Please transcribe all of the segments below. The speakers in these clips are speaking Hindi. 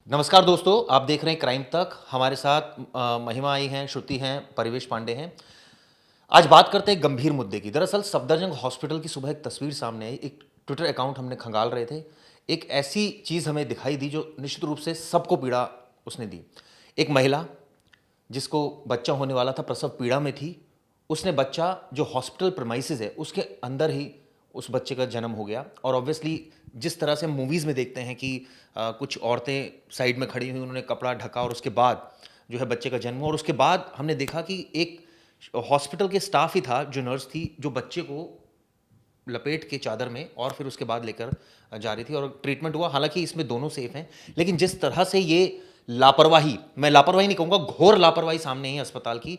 नमस्कार दोस्तों, आप देख रहे हैं क्राइम तक। हमारे साथ महिमा आई हैं, श्रुति हैं, परिवेश पांडे हैं। आज बात करते हैं गंभीर मुद्दे की। दरअसल सफदरजंग हॉस्पिटल की सुबह एक तस्वीर सामने आई। एक ट्विटर अकाउंट हमने खंगाल रहे थे। एक ऐसी चीज़ हमें दिखाई दी जो निश्चित रूप से सबको पीड़ा उसने दी। एक महिला जिसको बच्चा होने वाला था, प्रसव पीड़ा में थी, उसने बच्चा जो हॉस्पिटल प्रेमाइसेस है उसके अंदर ही उस बच्चे का जन्म हो गया। और ऑब्वियसली जिस तरह से हम मूवीज़ में देखते हैं कि कुछ औरतें साइड में खड़ी हुई, उन्होंने कपड़ा ढका और उसके बाद जो है बच्चे का जन्म हुआ। और उसके बाद हमने देखा कि एक हॉस्पिटल के स्टाफ ही था, जो नर्स थी, जो बच्चे को लपेट के चादर में और फिर उसके बाद लेकर जा रही थी और ट्रीटमेंट हुआ। हालांकि इसमें दोनों सेफ हैं, लेकिन जिस तरह से ये लापरवाही, मैं लापरवाही नहीं कहूँगा, घोर लापरवाही सामने है अस्पताल की।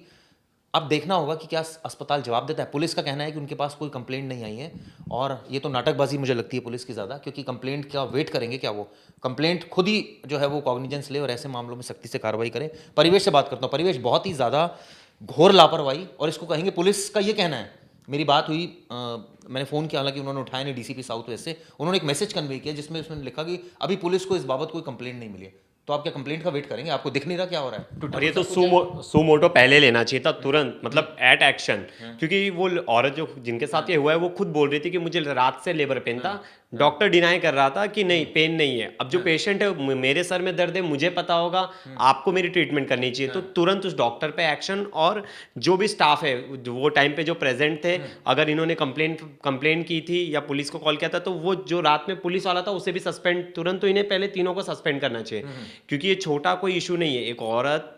अब देखना होगा कि क्या अस्पताल जवाब देता है। पुलिस का कहना है कि उनके पास कोई कंप्लेंट नहीं आई है, और ये तो नाटकबाजी मुझे लगती है पुलिस की ज़्यादा, क्योंकि कंप्लेंट क्या वेट करेंगे क्या? वो कंप्लेंट खुद ही जो है वो कॉग्निजेंस ले और ऐसे मामलों में सख्ती से कार्रवाई करे। परिवेश से बात करता हूँ। परिवेश, बहुत ही ज़्यादा घोर लापरवाही, और इसको कहेंगे, पुलिस का ये कहना है। मेरी बात हुई, मैंने फ़ोन किया, हालांकि उन्होंने उठाया नहीं, डीसीपी साउथ वेस्ट से। उन्होंने एक मैसेज कन्वे किया जिसमें उसने लिखा कि अभी पुलिस को इस बाबत कोई कंप्लेंट नहीं मिली है। तो आप क्या कंप्लेंट का वेट करेंगे? आपको दिख नहीं रहा क्या हो रहा है? और ये तो सुमोटो पहले लेना चाहिए था तुरंत, मतलब एट एक्शन। क्योंकि वो औरत जो जिनके साथ ये हुआ है वो खुद बोल रही थी कि मुझे रात से लेबर पेन था, डॉक्टर डिनाई कर रहा था कि नहीं पेन नहीं है। अब जो पेशेंट है, मेरे सर में दर्द है, मुझे पता होगा, आपको मेरी ट्रीटमेंट करनी चाहिए। तो तुरंत उस डॉक्टर पे एक्शन। और जो भी स्टाफ है वो टाइम पे जो प्रेजेंट थे, अगर इन्होंने कंप्लेंट की थी या पुलिस को कॉल किया था, तो वो जो रात में पुलिस वाला था उसे भी सस्पेंड तुरंत। तो इन्हें पहले तीनों को सस्पेंड करना चाहिए, क्योंकि ये छोटा कोई इशू नहीं है। एक औरत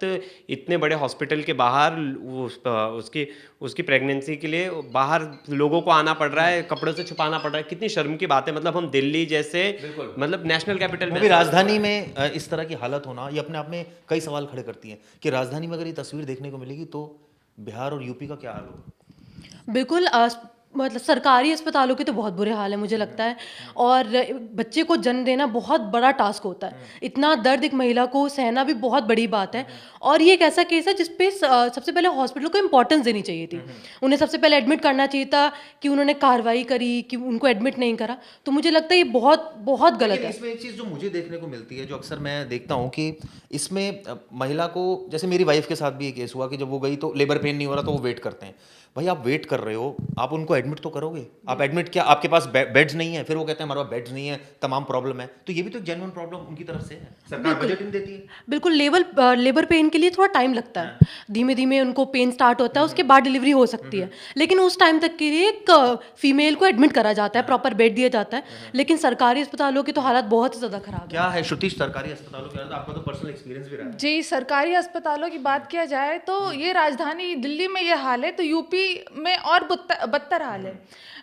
इतने बड़े हॉस्पिटल के बाहर उसकी प्रेगनेंसी के लिए बाहर लोगों को आना पड़ रहा है, कपड़ों से छुपाना पड़ रहा है। कितनी शर्म की बात है। मतलब हम दिल्ली जैसे मतलब नेशनल कैपिटल में, राजधानी में इस तरह की हालत होना, ये अपने आप में कई सवाल खड़े करती है कि राजधानी में अगर ये तस्वीर देखने को मिलेगी तो बिहार और यूपी का क्या हाल होगा? बिल्कुल मतलब सरकारी अस्पतालों के तो बहुत बुरे हाल है मुझे लगता है। और बच्चे को जन्म देना बहुत बड़ा टास्क होता है। इतना दर्द एक महिला को सहना भी बहुत बड़ी बात है। और ये एक ऐसा केस है जिसपे सबसे पहले हॉस्पिटल को इम्पोर्टेंस देनी चाहिए थी। उन्हें सबसे पहले एडमिट करना चाहिए था, कि उन्होंने कार्रवाई करी कि उनको एडमिट नहीं करा। तो मुझे लगता है ये बहुत बहुत गलत है। इसमें एक चीज़ जो मुझे देखने को मिलती है, जो अक्सर मैं देखता हूँ कि इसमें महिला को, जैसे मेरी वाइफ के साथ भी ये केस हुआ कि जब वो गई तो लेबर पेन नहीं हो रहा, तो वो वेट करते हैं। भाई आप वेट कर रहे हो, आप उनको एडमिट तो करोगे। आप एडमिट, क्या आपके पास बेड्स नहीं है? फिर वो कहते हैं हमारे पास बेड्स नहीं है, तमाम प्रॉब्लम है। तो ये भी तो जेन्युइन प्रॉब्लम उनकी तरफ से है। सरकार बजट नहीं देती है। बिल्कुल, लेबर पेन के लिए थोड़ा टाइम लगता है। धीमे धीमे उनको पेन स्टार्ट होता है, उसके बाद डिलीवरी हो सकती है। लेकिन उस टाइम तक के लिए एक फीमेल को एडमिट करा जाता है, प्रॉपर बेड दिया जाता है। लेकिन सरकारी अस्पतालों की तो हालत बहुत ही ज़्यादा खराब है। क्या है श्रुति सरकारी अस्पतालों के हालत? आपका तो पर्सनल एक्सपीरियंस भी रहा है। जी, सरकारी अस्पतालों की बात किया जाए तो ये राजधानी दिल्ली में ये हाल है, तो यूपी में और बदतर हाल है।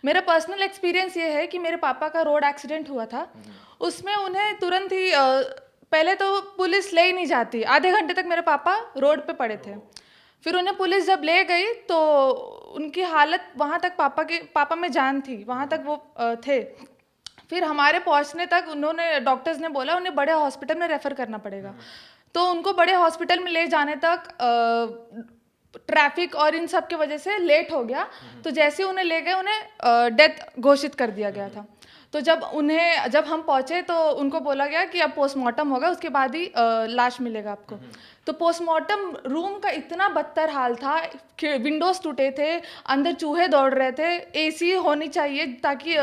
मेरा पर्सनल एक्सपीरियंस ये है कि मेरे पापा का रोड एक्सीडेंट हुआ था। उसमें उन्हें तुरंत ही पहले तो पुलिस ले ही नहीं जाती, आधे घंटे तक मेरे पापा रोड पे पड़े थे। फिर उन्हें पुलिस जब ले गई तो उनकी हालत, वहाँ तक पापा में जान थी, वहाँ तक वो थे। फिर हमारे पहुंचने तक डॉक्टर्स ने बोला उन्हें बड़े हॉस्पिटल में रेफर करना पड़ेगा। तो उनको बड़े हॉस्पिटल में ले जाने तक ट्रैफिक और इन सब की वजह से लेट हो गया। तो जैसे उन्हें ले गए, उन्हें डेथ घोषित कर दिया गया था। तो जब हम पहुंचे तो उनको बोला गया कि अब पोस्टमार्टम होगा, उसके बाद ही लाश मिलेगा आपको। तो पोस्टमार्टम रूम का इतना बदतर हाल था, विंडोज टूटे थे, अंदर चूहे दौड़ रहे थे। एसी होनी चाहिए ताकि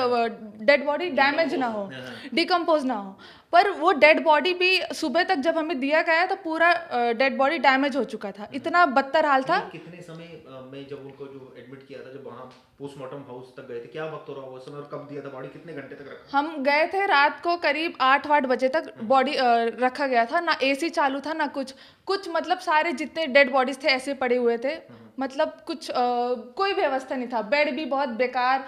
डेड बॉडी डैमेज ना हो, डिकम्पोज ना हो। पर वो डेड बॉडी भी सुबह तक जब हमें दिया गया तो पूरा डेड बॉडी डैमेज हो चुका था। इतना बदतर हाल था। कितने समय में जब उनको जो एडमिट किया था, जब वहाँ पोस्टमार्टम हाउस तक गए थे, क्या वक्त हो रहा होगा उस समय, और कब दिया था बॉडी, कितने घंटे तक रखा? हम गए थे रात को करीब 8-8 बजे तक बॉडी रखा गया था। ना एसी चालू था, ना कुछ मतलब सारे जितने डेड बॉडीज थे ऐसे पड़े हुए थे। मतलब कुछ कोई व्यवस्था नहीं था, बेड भी बहुत बेकार,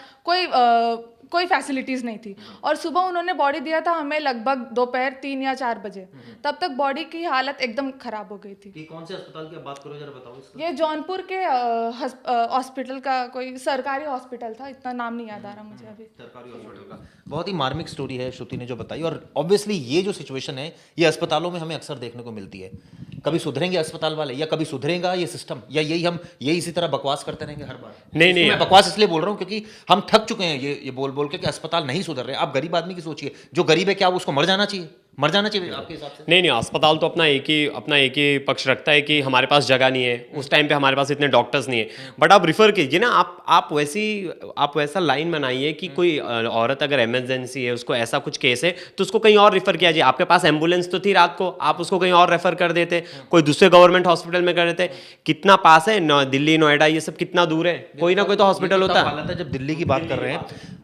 कोई फैसिलिटीज़ नहीं थी। और सुबह उन्होंने बॉडी दिया था हमें लगभग दोपहर 3 या 4 बजे। तब तक बॉडी की हालत एकदम खराब हो गई थी। कि कौन से अस्पताल की आप बात करो, जरा बताओ इसका। ये जौनपुर के हॉस्पिटल का कोई सरकारी हॉस्पिटल था, इतना नाम नहीं याद आ रहा मुझे अभी। सरकारी हॉस्पिटल का बहुत ही मार्मिक स्टोरी है श्रुति ने जो बताई। और ऑब्वियसली ये जो सिचुएशन है ये अस्पतालों में हमें अक्सर देखने को मिलती है। कभी सुधरेंगे अस्पताल वाले, या कभी सुधरेगा ये सिस्टम, या यही इसी तरह बकवास करते रहेंगे हर बार? नहीं मैं बकवास इसलिए बोल रहा हूँ क्योंकि हम थक चुके हैं ये बोल बोल के कि अस्पताल नहीं सुधर रहे। आप गरीब आदमी की सोचिए, जो गरीब है क्या उसको मर जाना चाहिए? मर जाना चाहिए आपके हिसाब से? नहीं नहीं, अस्पताल तो अपना एक ही पक्ष रखता है कि हमारे पास जगह नहीं है, उस टाइम पे हमारे पास इतने डॉक्टर्स नहीं है। बट आप रिफर कीजिए ना, आप वैसा लाइन बनाइए कि कोई औरत अगर इमरजेंसी है, उसको ऐसा कुछ केस है, तो उसको कहीं और रिफर किया जाए। आपके पास एम्बुलेंस तो थी रात को, आप उसको कहीं और रेफर कर देते, कोई दूसरे गवर्नमेंट हॉस्पिटल में कर देते। कितना पास है दिल्ली, नोएडा, ये सब कितना दूर है? कोई ना कोई तो हॉस्पिटल होता है। हालत है जब दिल्ली की बात कर रहे हैं,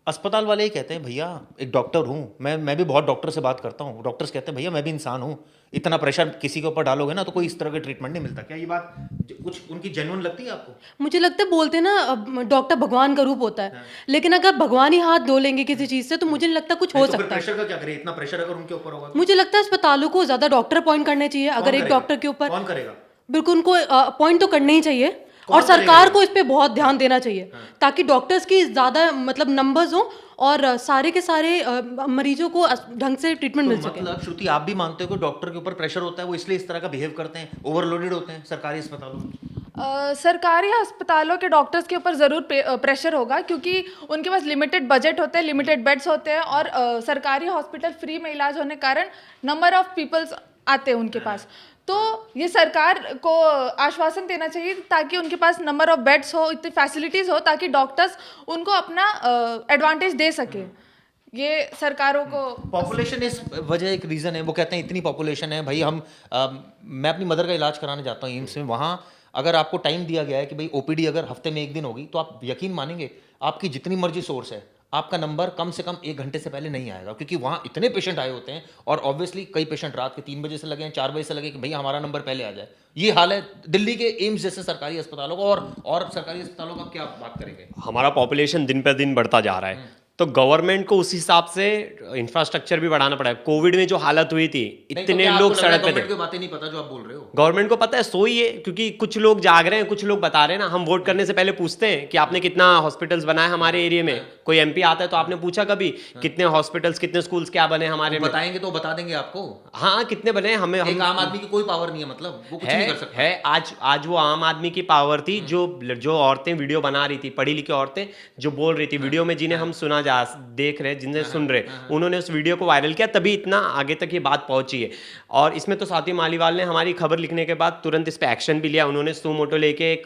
अस्पताल वाले ही कहते हैं भैया एक डॉक्टर हूँ मैं भी बहुत डॉक्टर से बात करता हूँ, डॉक्टर्स कहते हैं भैया मैं भी इंसान हूँ, इतना प्रेशर किसी के ऊपर डालोगे ना तो कोई इस तरह का ट्रीटमेंट नहीं मिलता। क्या ये बात कुछ उनकी जेन्युइन लगती है आपको? मुझे लगता है बोलते हैं ना डॉक्टर भगवान का रूप होता है, लेकिन अगर भगवान ही हाथ धो लेंगे किसी चीज से तो मुझे नहीं लगता कुछ हो तो फिर सकता है। प्रेशर का क्या करे? इतना प्रेशर अगर उनके ऊपर होगा तो मुझे लगता है अस्पतालों को ज्यादा डॉक्टर अपॉइंट करने चाहिए। अगर एक करेगा? डॉक्टर के ऊपर कौन करेगा? बिल्कुल उनको अपॉइंट तो करने ही चाहिए, कौन और सरकार करेगा? को इस पे बहुत ध्यान देना चाहिए ताकि डॉक्टर्स की ज्यादा मतलब नंबर्स हो और सारे के सारे मरीजों को ढंग से ट्रीटमेंट मिल सके। मतलब श्रुति आप भी मानते हो कि डॉक्टर के ऊपर प्रेशर होता है, वो इसलिए इस तरह का बिहेव करते हैं, ओवरलोडेड होते हैं सरकारी अस्पतालों में? सरकारी अस्पतालों के डॉक्टर्स के ऊपर ज़रूर प्रेशर होगा, क्योंकि उनके पास लिमिटेड बजट होते हैं, लिमिटेड बेड्स होते हैं, और सरकारी हॉस्पिटल फ्री में इलाज होने के कारण नंबर ऑफ पीपल्स आते हैं उनके पास। तो ये सरकार को आश्वासन देना चाहिए ताकि उनके पास नंबर ऑफ बेड्स हो, इतनी फैसिलिटीज़ हो ताकि डॉक्टर्स उनको अपना एडवांटेज दे सके। ये सरकारों को पॉपुलेशन इस वजह एक रीज़न है, वो कहते हैं इतनी पॉपुलेशन है भाई मैं अपनी मदर का इलाज कराने जाता हूँ एम्स में, वहाँ अगर आपको टाइम दिया गया है कि भाई ओपीडी अगर हफ्ते में एक दिन होगी तो आप यकीन मानेंगे आपकी जितनी मर्जी सोर्स है, आपका नंबर कम से कम 1 घंटे से पहले नहीं आएगा, क्योंकि वहाँ इतने पेशेंट आए होते हैं और ऑब्वियसली कई पेशेंट रात के 3 बजे से लगे हैं, 4 बजे से लगे कि भैया हमारा नंबर पहले आ जाए। ये हाल है दिल्ली के एम्स जैसे सरकारी अस्पतालों का, और सरकारी अस्पतालों का क्या बात करेंगे? हमारा पॉपुलेशन दिन पर दिन बढ़ता जा रहा है, तो गवर्नमेंट को उस हिसाब से इंफ्रास्ट्रक्चर भी बढ़ाना पड़ा है। कोविड में जो हालत हुई थी, इतने लोग सड़क पे थे। की बातें नहीं पता जो आप बोल रहे हो? गवर्नमेंट को पता है, सोई है, क्योंकि कुछ लोग जाग रहे हैं, कुछ लोग बता रहे हैं ना। हम वोट करने से पहले पूछते हैं कि आपने कितना हॉस्पिटल्स बनाए हमारे एरिया में। कोई एमपी आता है तो आपने पूछा कभी कितने हॉस्पिटल्स, कितने स्कूल्स क्या बने हमारे में? बताएंगे तो बता देंगे आपको। हाँ, कितने बने हमें? एक आम आदमी की कोई पावर नहीं है, मतलब वो कुछ नहीं कर सकता है। आज वो आम आदमी की पावर थी, जो औरतें वीडियो बना रही थी, पढ़ी लिखी औरतें जो बोल रही थी वीडियो में, जिन्हें हम देख रहे, जिन्हें सुन रहे, उन्होंने उस वीडियो को वायरल किया, तभी इतना आगे तक ये बात पहुंची है। और इसमें तो साथी मालीवाल ने हमारी खबर लिखने के बाद तुरंत इस पे एक्शन भी लिया। उन्होंने सू मोटो लेके एक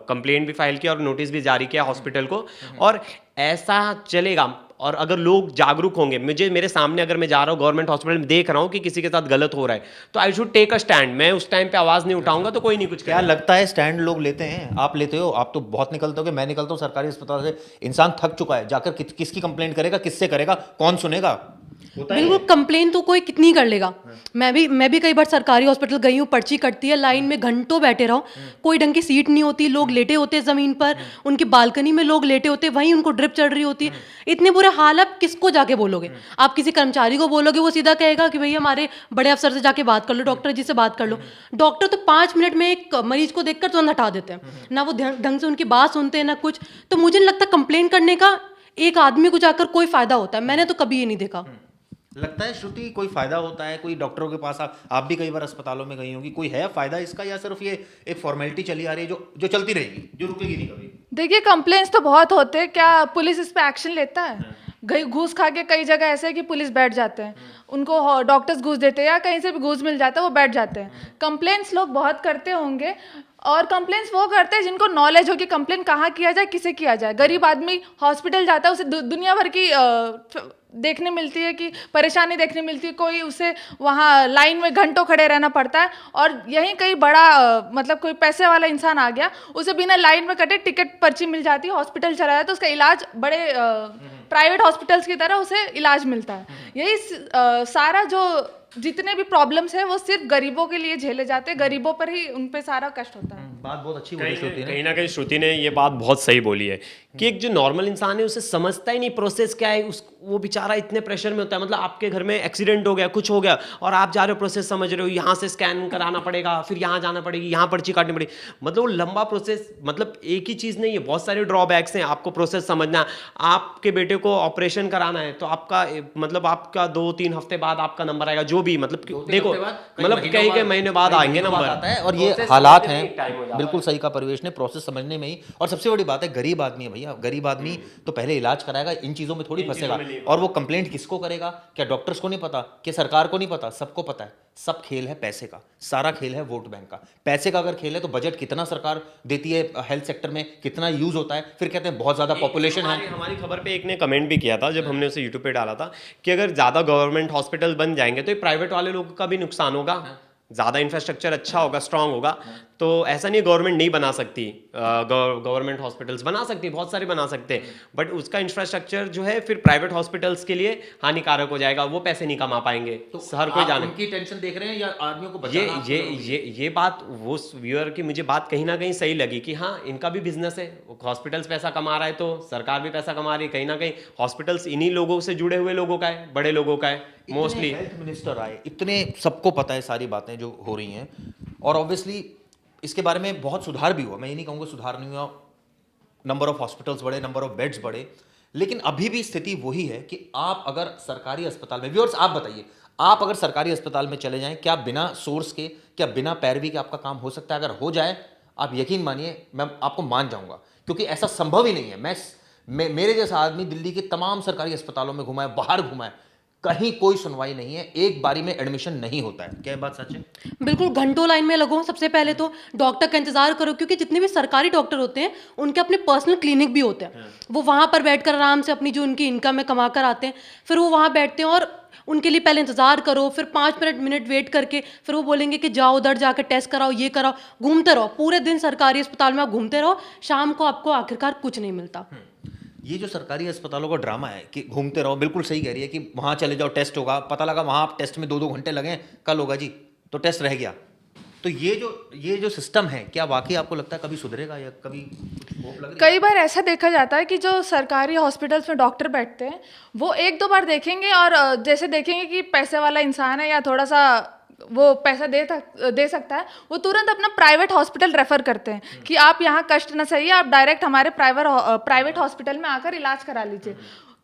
कंप्लेंट भी फाइल किया और नोटिस भी जारी किया हॉस्पिटल को। और ऐसा चलेगा, और अगर लोग जागरूक होंगे, मेरे सामने अगर मैं जा रहा हूँ गवर्नमेंट हॉस्पिटल में, देख रहा हूँ कि किसी के साथ गलत हो रहा है, तो I should take a stand. मैं उस टाइम पे आवाज नहीं उठाऊंगा तो कोई नहीं कुछ क्या लगता है स्टैंड लोग लेते हैं? आप लेते हो? आप तो बहुत निकलते हो कि मैं निकलता हूँ सरकारी अस्पताल से, इंसान थक चुका है, जाकर किसकी कंप्लेंट करेगा, किससे करेगा, कौन सुनेगा? बिल्कुल, कंप्लेन तो कोई कितनी कर लेगा। मैं भी कई बार सरकारी हॉस्पिटल गई हूँ, पर्ची कटती है, लाइन में घंटों बैठे रहो, कोई ढंग की सीट नहीं होती, लोग लेटे होते हैं ज़मीन पर, उनकी बालकनी में लोग लेटे होते हैं, वहीं उनको ड्रिप चढ़ रही होती है। इतने बुरे हाल, आप किसको जाके बोलोगे? आप किसी कर्मचारी को बोलोगे, वो सीधा कहेगा कि भैया हमारे बड़े अफसर से जाके बात कर लो, डॉक्टर जी से बात कर लो। डॉक्टर तो 5 मिनट में एक मरीज को देखकर तुरंत हटा देते हैं, ना वो ढंग से उनकी बात सुनते हैं ना कुछ। तो मुझे नहीं लगता कंप्लेन करने का एक आदमी को जाकर कोई फायदा होता है। मैंने तो कभी ये नहीं देखा। लगता है श्रुति कोई फायदा होता है? कोई डॉक्टरों के पास आप भी कई बार अस्पतालों में गई होंगी, कोई है फायदा इसका, या सिर्फ ये एक फॉर्मेलिटी चली आ रही है जो चलती रहेगी, जो रुकेगी नहीं कभी? देखिए, कंप्लेंट्स तो बहुत होते हैं, क्या पुलिस इस पे एक्शन लेता है? घूस खा के कई जगह ऐसे है कि पुलिस बैठ जाते हैं, उनको डॉक्टर्स घूस देते हैं या कहीं से भी घूस मिल जाता है, वो बैठ जाते हैं। कंप्लेंट्स लोग बहुत करते होंगे, और कंप्लेंट्स वो करते हैं जिनको नॉलेज हो कि कंप्लेंट कहाँ किया जाए, किसे किया जाए। गरीब आदमी हॉस्पिटल जाता है, उसे दुनिया भर की देखने मिलती है कि परेशानी देखने मिलती है, कोई उसे वहाँ लाइन में घंटों खड़े रहना पड़ता है। और यहीं कहीं बड़ा मतलब कोई पैसे वाला इंसान आ गया, उसे बिना लाइन में कटे टिकट पर्ची मिल जाती है, हॉस्पिटल चला जाता है, तो उसका इलाज बड़े प्राइवेट हॉस्पिटल्स की तरह उसे इलाज मिलता है। यही सारा जो जितने भी प्रॉब्लम्स है वो सिर्फ गरीबों के लिए झेले जाते हैं, गरीबों पर ही उन पे सारा कष्ट होता है। बात बहुत अच्छी बोली श्रुति ने। कहीं ना कहीं श्रुति ने ये बात बहुत सही बोली है कि एक जो नॉर्मल इंसान है उसे समझता ही नहीं प्रोसेस क्या है, वो बेचारा इतने प्रेशर में होता है। मतलब आपके घर में एक्सीडेंट हो गया, कुछ हो गया, और आप जा रहे हो, प्रोसेस समझ रहे हो, यहाँ से स्कैन कराना पड़ेगा, फिर यहाँ जाना पड़ेगी, यहाँ पर्ची काटनी पड़ेगी, मतलब वो लंबा प्रोसेस। मतलब एक ही चीज़ नहीं है, बहुत सारे ड्रॉबैक्स हैं। आपको प्रोसेस समझना, आपके बेटे को ऑपरेशन कराना है तो आपका मतलब आपका 2-3 हफ्ते बाद आपका नंबर आएगा, जो भी मतलब दो-तीन देखो हफ्ते बाद, कई मतलब महीनों कई बाद- महीने बाद कई आएंगे महीनों बाद नंबर आता है। और ये Process हालात समझने में हैं, time हो जाता बिल्कुल है। सही कहा परिवेश ने, प्रोसेस समझने में ही। और सबसे बड़ी बात है, गरीब आदमी है भैया, गरीब आदमी तो पहले इलाज कराएगा, इन चीज़ों में थोड़ी इन चीज़ों फंसेगा। में नहीं और वो कंप्लेंट किसको करेगा? क्या डॉक्टर्स को नहीं पता? क्या सरकार को नहीं पता? सबको पता है। सब खेल है पैसे का, सारा खेल है वोट बैंक का। पैसे का अगर खेल है तो बजट कितना सरकार देती है हेल्थ सेक्टर में, कितना यूज होता है, फिर कहते हैं बहुत ज्यादा पॉपुलेशन है। हमारी खबर पे एक ने कमेंट भी किया था जब हमने उसे यूट्यूब पे डाला था कि अगर ज़्यादा गवर्नमेंट हॉस्पिटल बन जाएंगे तो ये प्राइवेट वाले लोगों का भी नुकसान होगा। ज़्यादा इंफ्रास्ट्रक्चर अच्छा होगा, स्ट्रांग होगा, तो ऐसा नहीं गवर्नमेंट नहीं बना सकती, गवर्नमेंट हॉस्पिटल्स बना सकती, बहुत सारे बना सकते हैं, बट उसका इंफ्रास्ट्रक्चर जो है फिर प्राइवेट हॉस्पिटल्स के लिए हानिकारक हो जाएगा, वो पैसे नहीं कमा पाएंगे। तो हर कोई आप जाने उनकी टेंशन देख रहे हैं या आदमियों को ये बचाना आपको ये जरूरी है? ये बात वो व्यूअर की मुझे बात कहीं ना कहीं सही लगी कि हाँ इनका भी बिजनेस है, हॉस्पिटल्स पैसा कमा रहा है तो सरकार भी पैसा कमा रही है, कहीं ना कहीं हॉस्पिटल्स इन्हीं लोगों से जुड़े हुए लोगों का है, बड़े लोगों का है मोस्टली। हेल्थ मिनिस्टर आए, इतने सबको पता है सारी बातें जो हो रही हैं, और ऑब्वियसली इसके बारे में बहुत सुधार भी हुआ, मैं ये नहीं कहूँगा सुधार नहीं हुआ, नंबर ऑफ हॉस्पिटल्स बढ़े, नंबर ऑफ बेड्स बढ़े, लेकिन अभी भी स्थिति वही है कि आप अगर सरकारी अस्पताल में, व्यूअर्स आप बताइए, आप अगर सरकारी अस्पताल में चले जाएं, क्या बिना सोर्स के, क्या बिना पैरवी के आपका काम हो सकता है? अगर हो जाए, आप यकीन मानिए मैं आपको मान जाऊंगा, क्योंकि ऐसा संभव ही नहीं है। मेरे जैसा आदमी दिल्ली के तमाम सरकारी अस्पतालों में घुमा है, बाहर घुमा है, कहीं कोई सुनवाई नहीं है, एक बारी में एडमिशन नहीं होता है। क्या ये बात सच है? बिल्कुल, घंटों लाइन में लगो, सबसे पहले तो डॉक्टर का इंतजार करो, क्योंकि जितने भी सरकारी डॉक्टर होते हैं उनके अपने पर्सनल क्लिनिक भी होते हैं। वो वहाँ पर बैठकर आराम से अपनी जो उनकी इनकम है कमा कर आते हैं, फिर वो वहाँ बैठते हैं और उनके लिए पहले इंतजार करो, फिर 5 मिनट वेट करके फिर वो बोलेंगे कि जाओ उधर जाकर टेस्ट कराओ, ये कराओ, घूमते रहो पूरे दिन सरकारी अस्पताल में, आप घूमते रहो, शाम को आपको आखिरकार कुछ नहीं मिलता। ये जो सरकारी अस्पतालों का ड्रामा है कि घूमते रहो, बिल्कुल सही कह रही है कि वहाँ चले जाओ, टेस्ट होगा, पता लगा वहाँ आप टेस्ट में 2-2 घंटे लगे, कल होगा जी, तो टेस्ट रह गया। तो ये जो सिस्टम है, क्या वाकई आपको लगता है कभी सुधरेगा या कभी होप लग रही है? कई बार ऐसा देखा जाता है कि जो सरकारी हॉस्पिटल्स में डॉक्टर बैठते हैं वो एक दो बार देखेंगे और जैसे देखेंगे कि पैसे वाला इंसान है या थोड़ा सा वो पैसा दे सकता है, वो तुरंत अपना प्राइवेट हॉस्पिटल रेफर करते हैं कि आप यहाँ कष्ट न सहिए, आप डायरेक्ट हमारे प्राइवेट हॉस्पिटल में आकर इलाज करा लीजिए।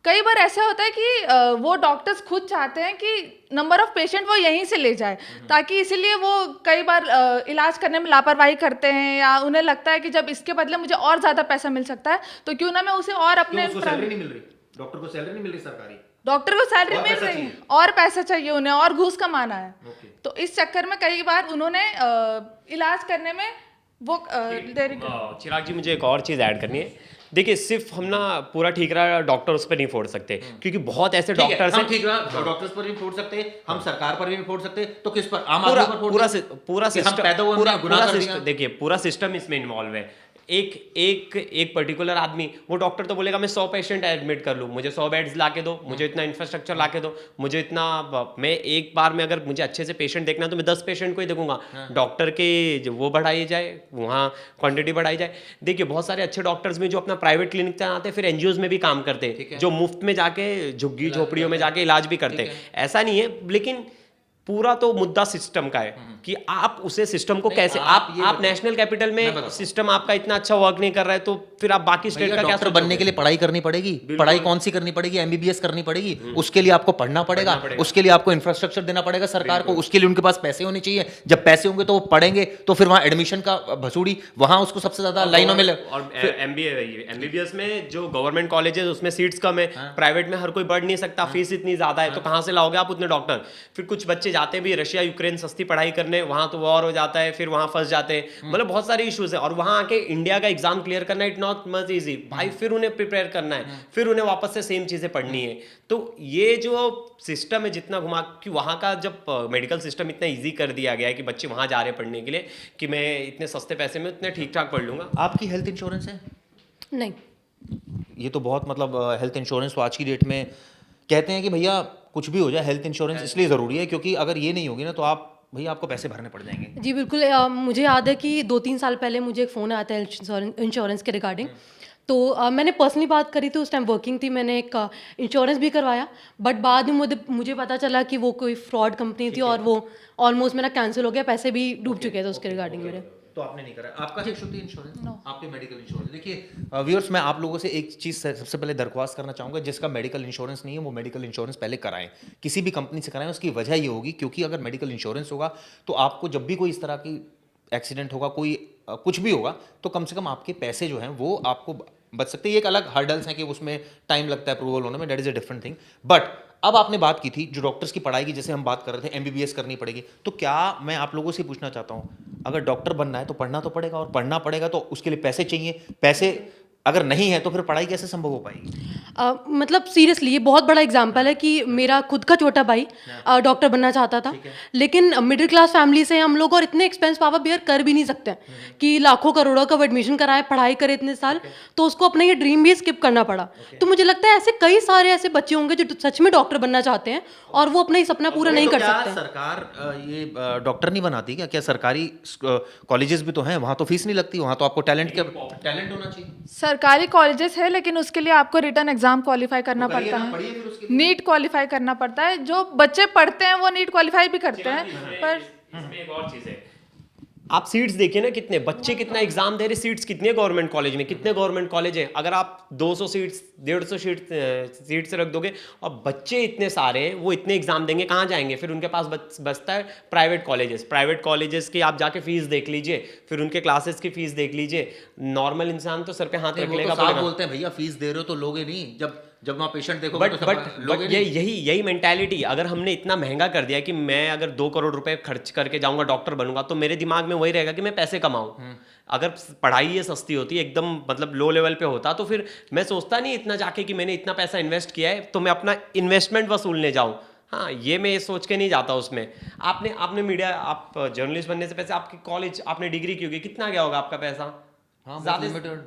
कई बार ऐसा होता है कि वो डॉक्टर्स खुद चाहते हैं कि नंबर ऑफ पेशेंट वो यहीं से ले जाए, ताकि इसीलिए वो कई बार इलाज करने में लापरवाही करते हैं, या उन्हें लगता है कि जब इसके बदले मुझे और ज़्यादा पैसा मिल सकता है तो क्यों ना मैं उसे और अपने सैलरी नहीं मिल रही, डॉक्टर को सैलरी नहीं मिल रही सरकारी, डॉक्टर को सैलरी और मिल पैसा रही है चाहिए। और पैसा चाहिए उन्हें और घूस कमाना है। ओके। तो इस चक्कर में कई बार उन्होंने इलाज करने में वो देरी कर। चिराग जी मुझे एक और चीज़ ऐड करनी है। देखिए सिर्फ हम ना पूरा ठीक रहा डॉक्टर उस पर नहीं फोड़ सकते, क्योंकि बहुत ऐसे डॉक्टर्स हम हैं। ठीक रहा डॉक्टर्स पर भी फोड़ सकते हैं, हम सरकार पर भी फोड़ सकते हैं, तो किस पर? आम पूरा आदमी पर फोड़ पूरा दें? पूरा कि हम सिस्टम पैदा हुए हमने गुनाह कर दिया। देखिए पूरा सिस्टम इसमें इन्वॉल्व है। एक पर्टिकुलर आदमी, वो डॉक्टर तो बोलेगा मैं 100 पेशेंट एडमिट कर लूँ, मुझे 100 बेड्स ला के दो, मुझे इतना इंफ्रास्ट्रक्चर ला के दो, मुझे इतना, मैं एक बार में अगर मुझे अच्छे से पेशेंट देखना है तो मैं 10 पेशेंट को ही देखूंगा। डॉक्टर के जो वो बढ़ाई जाए, वहाँ क्वांटिटी बढ़ाई जाए। देखिए बहुत सारे अच्छे डॉक्टर्स में जो अपना प्राइवेट क्लिनिक चलाते हैं, फिर एनजीओज में भी काम करते हैं, जो मुफ्त में जाके झुग्गी झोपड़ियों में जाके इलाज भी करते हैं। ऐसा नहीं है, लेकिन पूरा तो मुद्दा सिस्टम का है कि आप उसे सिस्टम को कैसे, आप नेशनल कैपिटल में सिस्टम आपका इतना अच्छा वर्क नहीं कर रहा है तो फिर आप बाकी स्टेट का क्या डॉक्टर बनने के लिए पढ़ाई करनी पड़ेगी। पढ़ाई कौन सी करनी पड़ेगी? एमबीबीएस करनी पड़ेगी। उसके लिए आपको पढ़ना पड़ेगा, उसके लिए आपको इंफ्रास्ट्रक्चर देना पड़ेगा सरकार को, उसके लिए उनके पास पैसे होने चाहिए। जब पैसे होंगे तो वो पढ़ेंगे, तो फिर वहाँ एडमिशन का भसूड़ी, वहाँ उसको सबसे ज्यादा लाइनों में और एमबीबीएस में जो गवर्नमेंट कॉलेज है उसमें सीट्स कम है, प्राइवेट में हर कोई बढ़ नहीं सकता, फीस इतनी ज्यादा है, तो कहाँ से लाओगे आप उतने डॉक्टर? फिर कुछ बच्चे जाते भी रशिया यूक्रेन सस्ती पढ़ाई करने, वहां तो वॉर हो जाता है, फिर वहां फंस जाते हैं, मतलब बहुत सारे इश्यूज है। और वहां आके इंडिया का एग्जाम क्लियर करना इट नॉट मच इजी भाई, फिर उन्हें प्रिपेयर करना है, फिर उन्हें वापस से सेम चीजें पढ़नी है। तो ये जो सिस्टम है जितना घुमा, कि वहां का जब मेडिकल सिस्टम इतना इजी कर दिया गया है कि बच्चे वहां जा रहे हैं पढ़ने के लिए कि मैं इतने सस्ते पैसे में इतने ठीक ठाक पढ़ लूंगा। आपकी हेल्थ इंश्योरेंस है? नहीं, ये तो बहुत मतलब हेल्थ इंश्योरेंस तो आज की डेट में कहते हैं कि भैया कुछ भी हो जाए हेल्थ इंश्योरेंस इसलिए ज़रूरी है क्योंकि अगर ये नहीं होगी ना तो आप भैया आपको पैसे भरने पड़ जाएंगे। जी बिल्कुल। मुझे याद है कि 2-3 साल पहले मुझे एक फ़ोन आया था इंश्योरेंस के रिगार्डिंग, तो मैंने पर्सनली बात करी थी, उस टाइम वर्किंग थी, मैंने एक इंश्योरेंस भी करवाया, बट बाद में मुझे पता चला कि वो कोई फ्रॉड कंपनी थी और वो ऑलमोस्ट मेरा कैंसिल हो गया, पैसे भी डूब चुके थे उसके रिगार्डिंग मेरे। तो आपने नहीं करा। आपका है श्रुति इंश्योरेंस? आपके मेडिकल इंश्योरेंस। देखिए व्यूअर्स, मैं आप लोगों से एक चीज़ सबसे पहले दरख्वास्त करना चाहूँगा, जिसका मेडिकल इंश्योरेंस नहीं है वो मेडिकल इंश्योरेंस पहले कराएं, किसी भी कंपनी से कराएं। उसकी वजह ये होगी क्योंकि अगर मेडिकल इंश्योरेंस होगा तो आपको जब भी कोई इस तरह की एक्सीडेंट होगा, कोई कुछ भी होगा, तो कम से कम आपके पैसे जो हैं वो आपको बच सकते हैं। ये एक अलग हर्डल्स हैं कि उसमें टाइम लगता है अप्रूवल होने में, that is a different thing. But अब आपने बात की थी जो डॉक्टर्स की पढ़ाई की, जैसे हम बात कर रहे थे एमबीबीएस करनी पड़ेगी, तो क्या मैं आप लोगों से पूछना चाहता हूँ, अगर डॉक्टर बनना है तो पढ़ना तो पड़ेगा, और पढ़ना पड़ेगा तो उसके लिए पैसे चाहिए। पैसे अगर नहीं है तो फिर पढ़ाई कैसे संभव हो पाएगी? मतलब सीरियसली ये बहुत बड़ा एग्जाम्पल है कि मेरा खुद का छोटा भाई डॉक्टर बनना चाहता था, लेकिन मिडिल क्लास फैमिली से हम लोग, और इतने एक्सपेंस पापा बियर कर भी नहीं सकते हैं कि लाखों करोड़ों का एडमिशन कराए, पढ़ाई करे इतने साल, तो उसको अपना ये ड्रीम भी स्किप करना पड़ा। तो मुझे लगता है ऐसे कई सारे ऐसे बच्चे होंगे जो सच में डॉक्टर बनना चाहते हैं और वो अपना ये सपना पूरा नहीं कर सकते। सरकार ये डॉक्टर नहीं बनाती क्या? क्या सरकारी कॉलेजेस भी तो हैं, वहाँ तो फीस नहीं लगती, वहाँ तो आपको टैलेंट होना चाहिए। सरकारी कॉलेजेस है लेकिन उसके लिए आपको रिटर्न एग्जाम क्वालिफाई करना पड़ता है, नीट क्वालिफाई करना पड़ता है। जो बच्चे पढ़ते हैं वो नीट क्वालिफाई भी करते हैं, पर इसमें एक और चीज़ है, आप सीट्स देखिए ना, कितने बच्चे कितना एग्जाम दे रहे, सीट्स कितनी है गवर्नमेंट कॉलेज में, कितने गवर्नमेंट कॉलेज हैं। अगर आप 200 सीट्स 150 सीट्स रख दोगे और बच्चे इतने सारे हैं, वो इतने एग्जाम देंगे, कहाँ जाएंगे? फिर उनके पास बचता है प्राइवेट कॉलेजेस की आप जाके फीस देख लीजिए, फिर उनके क्लासेस की फीस देख लीजिए। नॉर्मल इंसान तो सर पे हाथ रख लेगा। बोलते हैं भैया फीस दे रहे हो तो लोगे नहीं, जब वहाँ पेशेंट देखो। बट यही मेंटालिटी, अगर हमने इतना महंगा कर दिया कि मैं अगर 2 करोड़ रुपए खर्च करके जाऊंगा डॉक्टर बनूंगा, तो मेरे दिमाग में वही रहेगा कि मैं पैसे कमाऊं। अगर पढ़ाई ये सस्ती होती, एकदम मतलब लो लेवल पे होता, तो फिर मैं सोचता नहीं इतना जाके कि मैंने इतना पैसा इन्वेस्ट किया है तो मैं अपना इन्वेस्टमेंट वसूलने जाऊं। हाँ, ये मैं सोच के नहीं जाता उसमें। आपने मीडिया, आप जर्नलिस्ट बनने से पहले आपकी कॉलेज, आपने डिग्री की होगी, कितना गया होगा आपका पैसा? हाँ,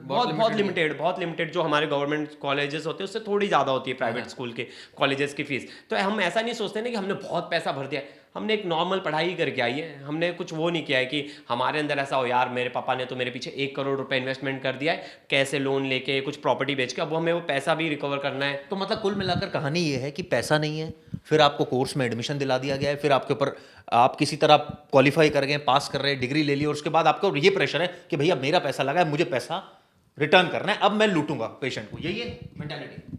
बहुत लिमिटेड। जो हमारे गवर्नमेंट कॉलेजेस होते हैं उससे थोड़ी ज़्यादा होती है प्राइवेट स्कूल के कॉलेजेस की फीस। तो हम ऐसा नहीं सोचते ना कि हमने बहुत पैसा भर दिया। हमने एक नॉर्मल पढ़ाई करके आई है, हमने कुछ वो नहीं किया है कि हमारे अंदर ऐसा हो यार मेरे पापा ने तो मेरे पीछे 1 करोड़ रुपए इन्वेस्टमेंट कर दिया है, कैसे लोन लेके कुछ प्रॉपर्टी बेच के, अब हमें वो पैसा भी रिकवर करना है। तो मतलब कुल मिलाकर कहानी ये है कि पैसा नहीं है, फिर आपको कोर्स में एडमिशन दिला दिया गया है, फिर आपके ऊपर आप किसी तरह क्वालिफाई कर गए, पास कर रहे हैं, डिग्री ले ली, और उसके बाद आपको ये प्रेशर है कि भैया मेरा पैसा लगा है, मुझे पैसा रिटर्न करना है, अब मैं लूटूंगा पेशेंट को। यही है मेंटालिटी?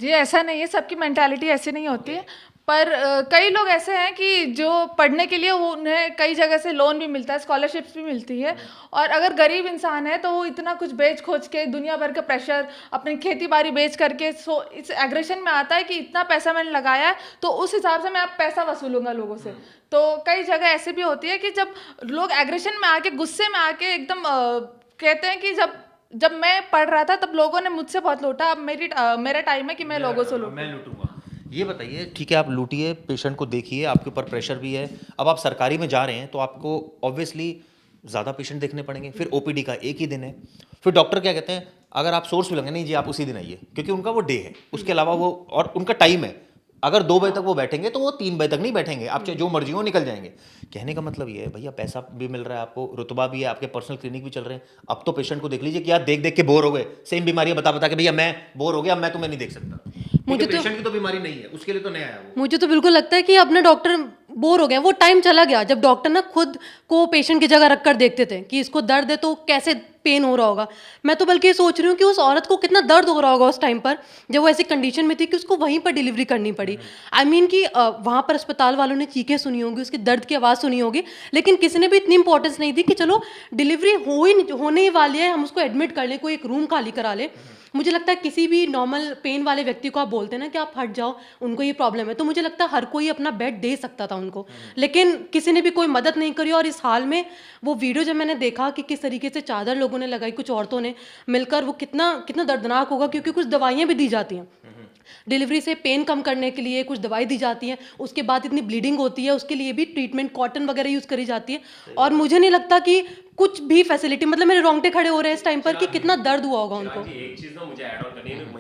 जी ऐसा नहीं है, सबकी मेंटालिटी ऐसी नहीं होती है, पर कई लोग ऐसे हैं कि जो पढ़ने के लिए उन्हें कई जगह से लोन भी मिलता है, स्कॉलरशिप्स भी मिलती है, और अगर गरीब इंसान है तो वो इतना कुछ बेच खोज के, दुनिया भर का प्रेशर, अपनी खेती बाड़ी बेच करके इस एग्रेशन में आता है कि इतना पैसा मैंने लगाया है तो उस हिसाब से मैं अब पैसा वसूलूंगा लोगों से। तो कई जगह ऐसे भी होती है कि जब लोग एग्रेशन में आके, गुस्से में आके एकदम कहते हैं कि जब मैं पढ़ रहा था तब लोगों ने मुझसे बहुत लूटा, अब मेरा टाइम है कि मैं लोगों से लूटूंगा। ये बताइए, ठीक है आप लूटिए, पेशेंट को देखिए, आपके ऊपर प्रेशर भी है, अब आप सरकारी में जा रहे हैं तो आपको ऑब्वियसली ज़्यादा पेशेंट देखने पड़ेंगे, फिर ओपीडी का एक ही दिन है, फिर डॉक्टर क्या कहते हैं, अगर आप सोर्स मिलेंगे नहीं जी आप उसी दिन आइए, क्योंकि उनका वो डे है, उसके अलावा वो और उनका टाइम है, अगर 2 बजे तक वो बैठेंगे तो वो 3 बजे तक नहीं बैठेंगे, आप चाहे जो मर्जी हो निकल जाएंगे। कहने का मतलब ये है भैया पैसा भी मिल रहा है आपको, रुतबा भी है, आपके पर्सनल क्लिनिक भी चल रहे हैं, अब तो पेशेंट को देख लीजिए कि यार देख देख के बोर हो गए, सेम बीमारियां बता के भैया मैं बोर हो गया, मैं तुम्हें नहीं देख सकता। मुझे पेशेंट की तो बीमारी नहीं है, उसके लिए तो नहीं आया वो। मुझे तो बिल्कुल लगता है कि अपना डॉक्टर बोर हो गया, वो टाइम चला गया जब डॉक्टर ना खुद को पेशेंट की जगह रखकर देखते थे कि इसको दर्द है तो कैसे पेन हो रहा होगा। मैं तो बल्कि ये सोच रही हूँ कि उस औरत को कितना दर्द हो रहा होगा उस टाइम पर जब वो ऐसी कंडीशन में थी कि उसको वहीं पर डिलीवरी करनी पड़ी। आई मीन कि वहाँ पर अस्पताल वालों ने चीखें सुनी होंगी, उसकी दर्द की आवाज़ सुनी होगी, लेकिन किसी ने भी इतनी इंपॉर्टेंस नहीं दी कि चलो डिलीवरी होने ही वाली है, हम उसको एडमिट कर लें, कोई एक रूम खाली करा ले। मुझे लगता है किसी भी नॉर्मल पेन वाले व्यक्ति को आप बोलते हैं ना कि आप हट जाओ, उनको ये प्रॉब्लम है, तो मुझे लगता है हर कोई अपना बेड दे सकता था उनको, लेकिन किसी ने भी कोई मदद नहीं करी। और इस हाल में वो वीडियो जब मैंने देखा कि किस तरीके से चादर लोगों ने लगाई, कुछ औरतों ने मिलकर, वो कितना दर्दनाक होगा, क्योंकि कुछ दवाइयाँ भी दी जाती हैं डिलीवरी से पेन कम करने के लिए, कुछ दवाई दी जाती है, उसके बाद इतनी ब्लीडिंग होती है, उसके लिए भी ट्रीटमेंट कॉटन वगैरह यूज़ करी जाती है, और मुझे नहीं लगता कि कुछ भी फैसिलिटी, मतलब मेरे रोंगटे खड़े हो रहे हैं इस टाइम पर कि कितना दर्द हुआ होगा उनको। एक चीज़ ना मुझे ऐड ऑन करनी है,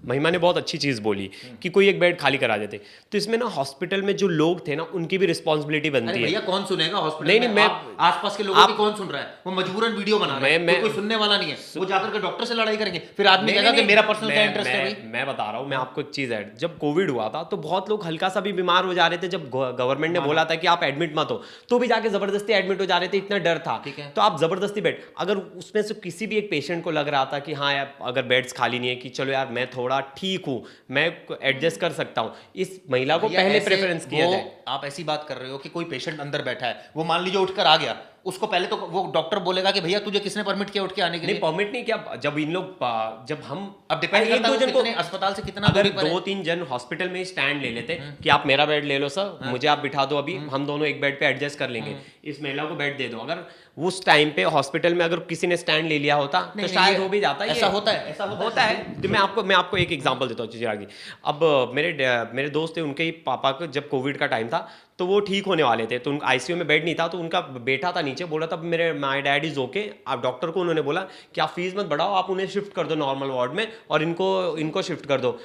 महिमा ने बहुत अच्छी चीज़ बोली कि कोई एक बेड खाली करा देते, तो इसमें ना हॉस्पिटल में जो लोग थे ना उनकी भी रिस्पॉन्सिबिलिटी बनती है। भैया कौन सुनेगा हॉस्पिटल में? मैं आसपास के लोगों की कौन सुन रहा है? वो मजबूरन वीडियो बना रहे हैं, कोई सुनने वाला नहीं है, वो जाकर के डॉक्टर से लड़ाई करेंगे, फिर आदमी कहेगा कि मेरा पर्सनल क्या इंटरेस्ट है। मैं बता रहा हूँ, मैं आपको एक चीज़ ऐड, जब कोविड हुआ था तो बहुत लोग हल्का सा भी बीमार हो जा रहे थे, जब गवर्नमेंट ने बोला था कि आप एडमिट मत हो, तो भी जाके जबरदस्ती एडमिट हो जा रहे थे, इतना डर था। ठीक है। तो आप जबरदस्ती बैठ, अगर उसमें से किसी भी एक पेशेंट को लग रहा था कि हाँ यार अगर बेड्स खाली नहीं है कि चलो यार मैं थोड़ा ठीक हूँ, मैं एडजस्ट कर सकता हूँ, इस महिला को भैया, पहले ऐसे प्रेफरेंस किया वो जाए। आप ऐसी बात कर रहे हो कि कोई पेशेंट अंदर बैठा है, वो मान लीजिए उठकर आ गया, उसको पहले तो वो डॉक्टर बोलेगा कि भैया तुझे किसने परमिट किया उठ के आने के नहीं लिए? परमिट नहीं किया, जब इन लोग जब हम अब डिपेंड एक करता दो है जन वो को, कितने अस्पताल से कितना अगर दूरी पर है। 2-3 जन हॉस्पिटल में स्टैंड ले लेते कि आप मेरा बेड ले लो सर, मुझे आप बिठा दो, अभी हम दोनों एक बेड पे एडजस्ट कर लेंगे, इस महिला को बेड दे दो, अगर उस टाइम पे हॉस्पिटल में अगर किसी ने स्टैंड ले लिया होता तो नहीं, शायद ये- हो भी जाता। ऐसा ये होता है, ऐसा होता है। तो मैं आपको एक एग्जांपल देता हूँ चिराग जी। अब मेरे दोस्त थे, उनके ही पापा को जब कोविड का टाइम था तो वो ठीक होने वाले थे, तो आईसीयू में बेड नहीं था, तो उनका बेटा था नीचे, बोला था मेरे माय डैड इज ओके। आप डॉक्टर को उन्होंने बोला कि आप फीस मत बढ़ाओ, आप उन्हें शिफ्ट कर दो नॉर्मल वार्ड में और इनको शिफ्ट कर दो।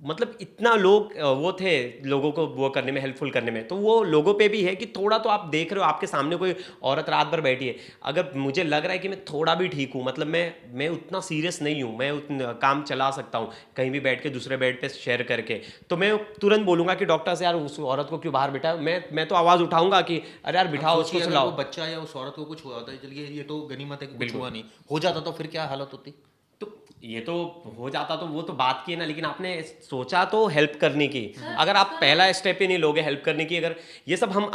मतलब इतना लोग वो थे लोगों को वो करने में, हेल्पफुल करने में। तो वो लोगों पे भी है कि थोड़ा तो आप देख रहे हो आपके सामने कोई औरत रात भर बैठी है, अगर मुझे लग रहा है कि मैं थोड़ा भी ठीक हूँ, मतलब मैं उतना सीरियस नहीं हूँ, मैं उतना काम चला सकता हूँ कहीं भी बैठ के दूसरे बेड पे शेयर करके, तो मैं तुरंत बोलूंगा कि डॉक्टर से यार उस औरत को क्यों बाहर बिठाया। मैं तो आवाज़ उठाऊंगा कि अरे यार बिठाओ उसको, सोचिए अगर सुलाओ। वो बच्चा या उस औरत को कुछ हुआ होता है, चलिए ये तो गनीमत है कि कुछ हुआ नहीं, हो जाता तो फिर क्या हालत होती? तो ये तो हो जाता, तो वो तो बात की है ना, लेकिन आपने सोचा तो हेल्प करने की। अगर आप पहला स्टेप ही नहीं लोगे हेल्प करने की, अगर ये सब हम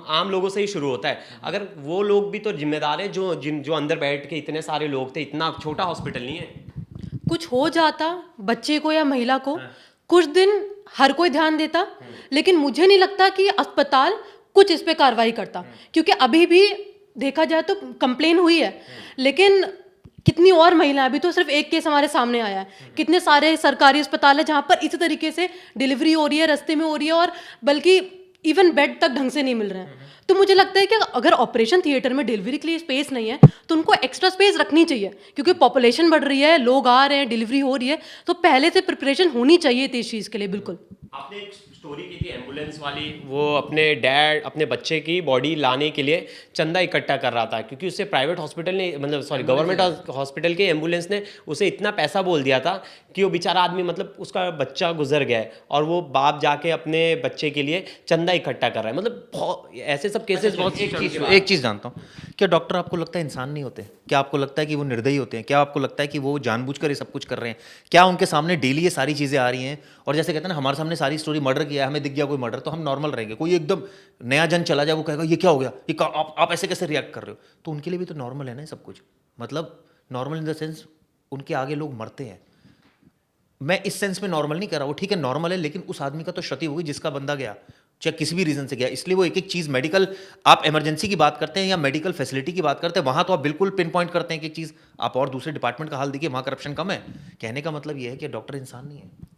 आम लोगों से ही शुरू होता है, अगर वो लोग भी तो जिम्मेदार हैं जो अंदर बैठ के इतने सारे लोग थे, इतना छोटा हॉस्पिटल नहीं है। कुछ हो जाता बच्चे को या महिला को, कुछ दिन हर कोई ध्यान देता, लेकिन मुझे नहीं लगता कि अस्पताल कुछ इस पे कार्रवाई करता, क्योंकि अभी भी देखा जाए तो कंप्लेन हुई है, लेकिन कितनी और महिलाएं, अभी तो सिर्फ एक केस हमारे सामने आया है, कितने सारे सरकारी अस्पताल है जहां पर इसी तरीके से डिलीवरी हो रही है, रास्ते में हो रही है, और बल्कि इवन बेड तक ढंग से नहीं मिल रहे हैं। तो मुझे लगता है कि अगर ऑपरेशन थिएटर में डिलीवरी के लिए स्पेस नहीं है तो उनको एक्स्ट्रा स्पेस रखनी चाहिए, क्योंकि पॉपुलेशन बढ़ रही है, लोग आ रहे हैं, डिलीवरी हो रही है, तो पहले से प्रिपरेशन होनी चाहिए थी इस चीज़ के लिए। बिल्कुल। आपने एक स्टोरी की थी एम्बुलेंस वाली, वो अपने बच्चे की बॉडी लाने के लिए चंदा इकट्ठा कर रहा था, क्योंकि उससे प्राइवेट हॉस्पिटल ने, मतलब सॉरी गवर्नमेंट हॉस्पिटल के एम्बुलेंस ने उसे इतना पैसा बोल दिया था कि वो बेचारा आदमी, मतलब उसका बच्चा गुजर गया है और वो बाप जाके अपने बच्चे के लिए चंदा इकट्ठा कर रहा है। मतलब ऐसे सब केसेस बहुत। एक चीज़ जानता हूँ, क्या डॉक्टर आपको लगता है इंसान नहीं होते? क्या आपको लगता है कि वो निर्दयी होते हैं? क्या आपको लगता है कि वो जानबूझकर ये सब कुछ कर रहे हैं? क्या उनके सामने डेली ये सारी चीज़ें आ रही हैं, और जैसे कहते हैं ना हमारे सामने सारी स्टोरी मर्डर किया है, हमें दिख गया कोई मर्डर तो हम नॉर्मल रहेंगे, कोई एकदम नया जन चला जाए वो कहेगा ये क्या हो गया, ये आप ऐसे कैसे रिएक्ट कर रहे हो? तो उनके लिए भी तो नॉर्मल है ना सब कुछ, मतलब नॉर्मल इन द सेंस उनके आगे लोग मरते हैं। मैं इस सेंस में नॉर्मल नहीं कर रहा, वो ठीक है नॉर्मल है, लेकिन उस आदमी का तो क्षति होगी जिसका बंदा गया, चाहे किसी भी रीजन से गया। इसलिए वो एक एक चीज़ मेडिकल, आप इमरजेंसी की बात करते हैं या मेडिकल फैसिलिटी की बात करते हैं, वहाँ तो आप बिल्कुल पिन पॉइंट करते हैं कि एक चीज़ आप, और दूसरे डिपार्टमेंट का हाल देखिए वहाँ करप्शन कम है। कहने का मतलब ये है कि डॉक्टर इंसान नहीं है।